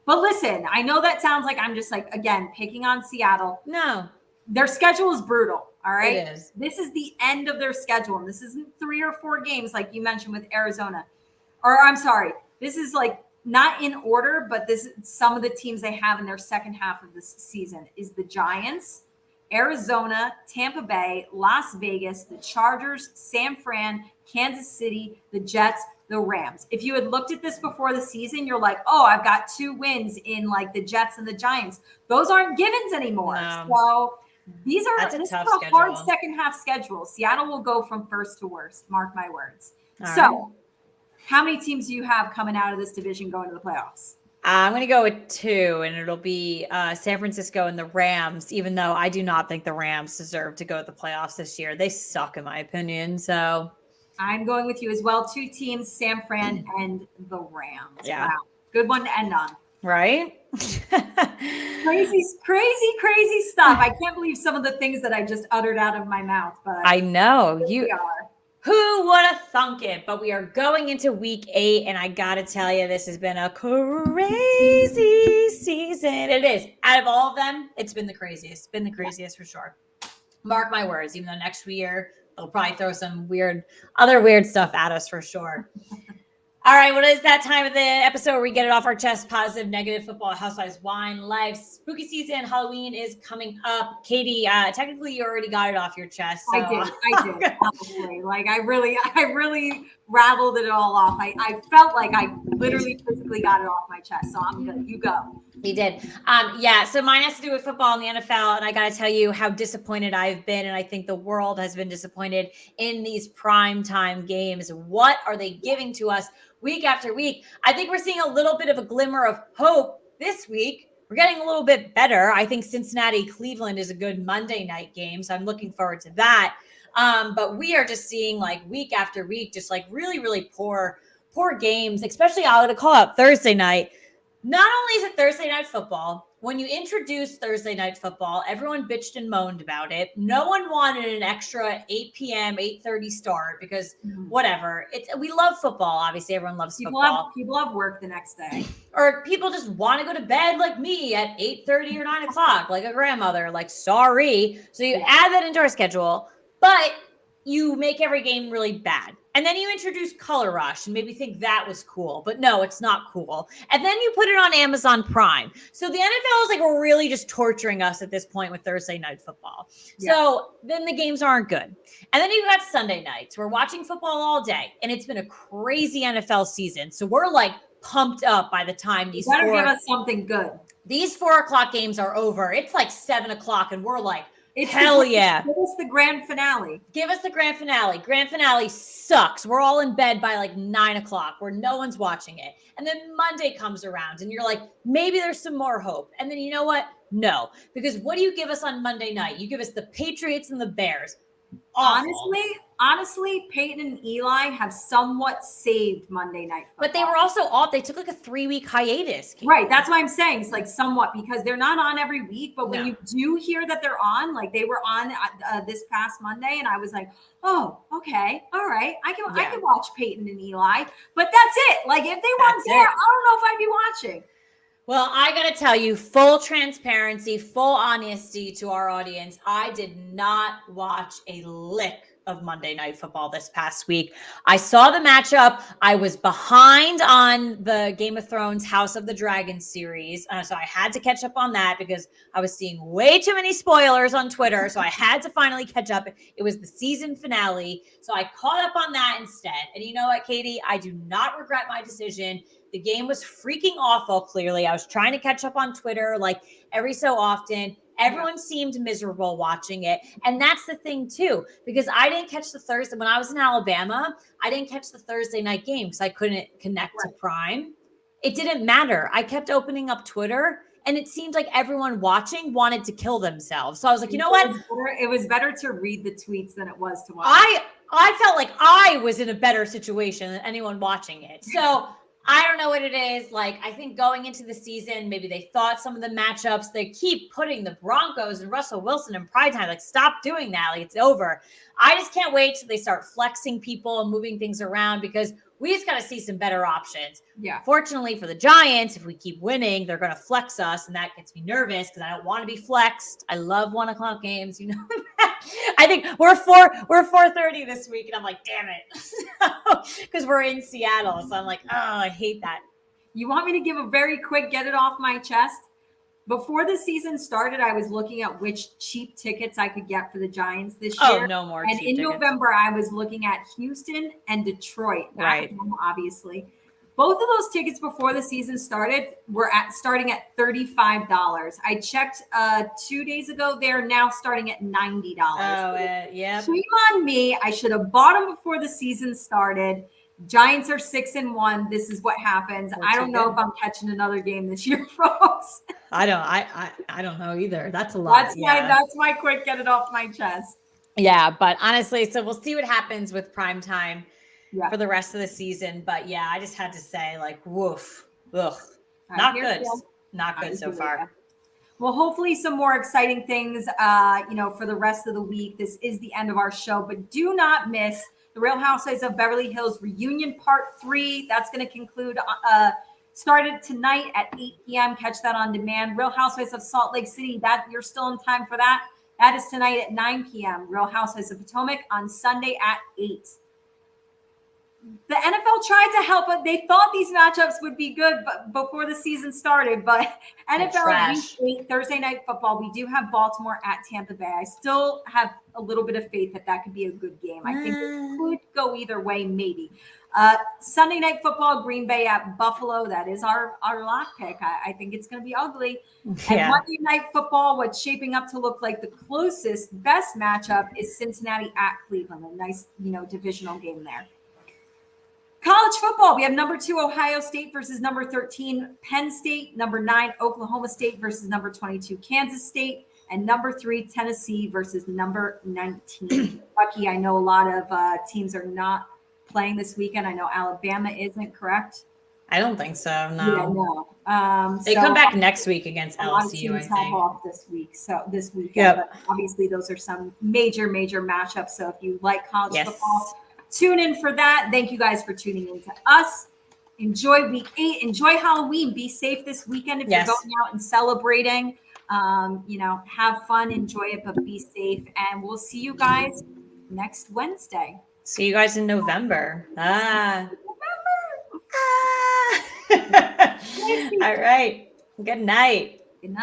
But listen, I know that sounds like I'm just like, again, picking on Seattle. No. Their schedule is brutal, all right? It is. This is the end of their schedule, and this isn't 3 or 4 games like you mentioned with Arizona. Or I'm sorry, this is like not in order, but this is some of the teams they have in their second half of this season is the Giants, Arizona, Tampa Bay, Las Vegas, the Chargers, San Fran, Kansas City, the Jets, the Rams. If you had looked at this before the season, you're like, oh, I've got 2 wins in like the Jets and the Giants. Those aren't givens anymore. No. So this is a hard schedule. second half schedule. Seattle will go from first to worst. Mark my words. All So right. how many teams do you have coming out of this division going to the playoffs? I'm going to go with 2, and it'll be San Francisco and the Rams, even though I do not think the Rams deserve to go to the playoffs this year. They suck, in my opinion. So I'm going with you as well. 2 teams, San Fran and the Rams. Yeah. Wow. Good one to end on. right? Crazy stuff. I can't believe some of the things that I just uttered out of my mouth, but I know. we are. Who would have thunk it? But we are going into week 8, and I got to tell you, this has been a crazy season. It is. Out of all of them, it's been the craziest. It's been the craziest for sure. Mark my words, even though next year they'll probably throw some other weird stuff at us for sure. All right, well, it's that time of the episode where we get it off our chest. Positive, negative, football, housewives, wine, life, spooky season, Halloween is coming up. Katie, technically you already got it off your chest. So. I did. Probably. Like I really rattled it all off. I felt like I literally physically got it off my chest. So I'm good. You go. You did. Yeah, so mine has to do with football in the NFL, and I got to tell you how disappointed I've been, and I think the world has been disappointed in these primetime games. What are they giving to us week after week? I think we're seeing a little bit of a glimmer of hope this week. We're getting a little bit better. I think Cincinnati-Cleveland is a good Monday night game, so I'm looking forward to that. But we are just seeing like week after week, just like really, really poor games, especially I'll call out Thursday night. Not only is it Thursday night football, when you introduced Thursday night football, everyone bitched and moaned about it. No one wanted an extra 8 p.m., 8:30 start because whatever. We love football. Obviously, everyone loves football. People have work the next day. Or people just want to go to bed like me at 8:30 or 9 o'clock, like a grandmother. Like, sorry. So you add that into our schedule, but you make every game really bad. And then you introduce Color Rush and maybe think that was cool, but no, it's not cool. And then you put it on Amazon Prime. So the NFL is like really just torturing us at this point with Thursday night football. Yeah. So then the games aren't good. And then you've got Sunday nights. We're watching football all day, and it's been a crazy NFL season. So we're like pumped up by the time these you better give us something good. These 4 o'clock games are over. It's like 7 o'clock, and we're like, hell yeah. Give us the grand finale. Give us the grand finale. Grand finale sucks. We're all in bed by like 9 o'clock where no one's watching it. And then Monday comes around and you're like, maybe there's some more hope. And then you know what? No. Because what do you give us on Monday night? You give us the Patriots and the Bears. Awful. Honestly, Peyton and Eli have somewhat saved Monday Night Football. But they were also off. They took like a 3-week hiatus. Right. That's why I'm saying it's like somewhat because they're not on every week. But when you do hear that they're on, like they were on this past Monday, and I was like, oh, okay, all right, I can watch Peyton and Eli. But that's it. Like if they weren't there, I don't know if I'd be watching. Well, I got to tell you, full transparency, full honesty to our audience. I did not watch a lick of Monday Night Football this past week. I saw the matchup. I was behind on the Game of Thrones House of the Dragon series. So I had to catch up on that because I was seeing way too many spoilers on Twitter. So I had to finally catch up. It was the season finale. So I caught up on that instead. And you know what, Katie? I do not regret my decision. The game was freaking awful, clearly. I was trying to catch up on Twitter like every so often. Everyone seemed miserable watching it. And that's the thing, too, because I didn't catch the Thursday. When I was in Alabama, I didn't catch the Thursday night game because I couldn't connect to Prime. It didn't matter. I kept opening up Twitter, and it seemed like everyone watching wanted to kill themselves. So I was like, you know what? It was better to read the tweets than it was to watch. I felt like I was in a better situation than anyone watching it. So I don't know what it is. Like, I think going into the season, maybe they thought some of the matchups, they keep putting the Broncos and Russell Wilson in prime time. Like, stop doing that. Like, it's over. I just can't wait till they start flexing people and moving things around because we just got to see some better options. Yeah. Fortunately for the Giants, if we keep winning, they're going to flex us. And that gets me nervous because I don't want to be flexed. I love 1 o'clock games. You know, I think we're 4:30 this week. And I'm like, damn it. Because we're in Seattle. So I'm like, oh, I hate that. You want me to give a very quick get it off my chest? Before the season started, I was looking at which cheap tickets I could get for the Giants this year. Oh, no more. And in November, I was looking at Houston and Detroit. Right. Obviously. Both of those tickets before the season started were starting at $35. I checked 2 days ago. They're now starting at $90. Oh, yeah. Shame on me. I should have bought them before the season started. Giants are 6-1. This is what happens. I don't know if I'm catching another game this year, folks. I don't know either. That's a lot. That's my quick get it off my chest. Yeah, but honestly, so we'll see what happens with prime time for the rest of the season. But yeah, I just had to say, like, woof, ugh, not good, not good so far. Well, hopefully some more exciting things, for the rest of the week. This is the end of our show, but do not miss the Real Housewives of Beverly Hills Reunion Part 3. That's going to conclude, started tonight at 8 p.m. Catch that on demand. Real Housewives of Salt Lake City, that you're still in time for that. That is tonight at 9 p.m. Real Housewives of Potomac on Sunday at 8. The NFL tried to help, but they thought these matchups would be good before the season started. But NFL Week 8, Thursday Night Football, we do have Baltimore at Tampa Bay. I still have a little bit of faith that could be a good game. I think it could go either way, maybe. Sunday Night Football, Green Bay at Buffalo. That is our lock pick. I think it's going to be ugly. Yeah. And Monday Night Football, what's shaping up to look like the closest, best matchup is Cincinnati at Cleveland. A nice, divisional game there. College football, we have number 2 Ohio State versus number 13 Penn State, number 9 Oklahoma State versus number 22 Kansas State, and number 3 Tennessee versus number 19 Kentucky. I know a lot of teams are not playing this weekend. I know Alabama isn't, correct? I don't think so. Yeah, No. no. They come back next week against a lot of LSU, I teams have think. off this week, so this weekend. Yep. But obviously, those are some major matchups. So if you like college Yes. football, tune in for that. Thank you guys for tuning in to us. Enjoy week 8. Enjoy Halloween. Be safe this weekend if Yes. you're going out and celebrating. Have fun, enjoy it, but be safe. And we'll see you guys next Wednesday. See you guys in November. Ah. All right. Good night.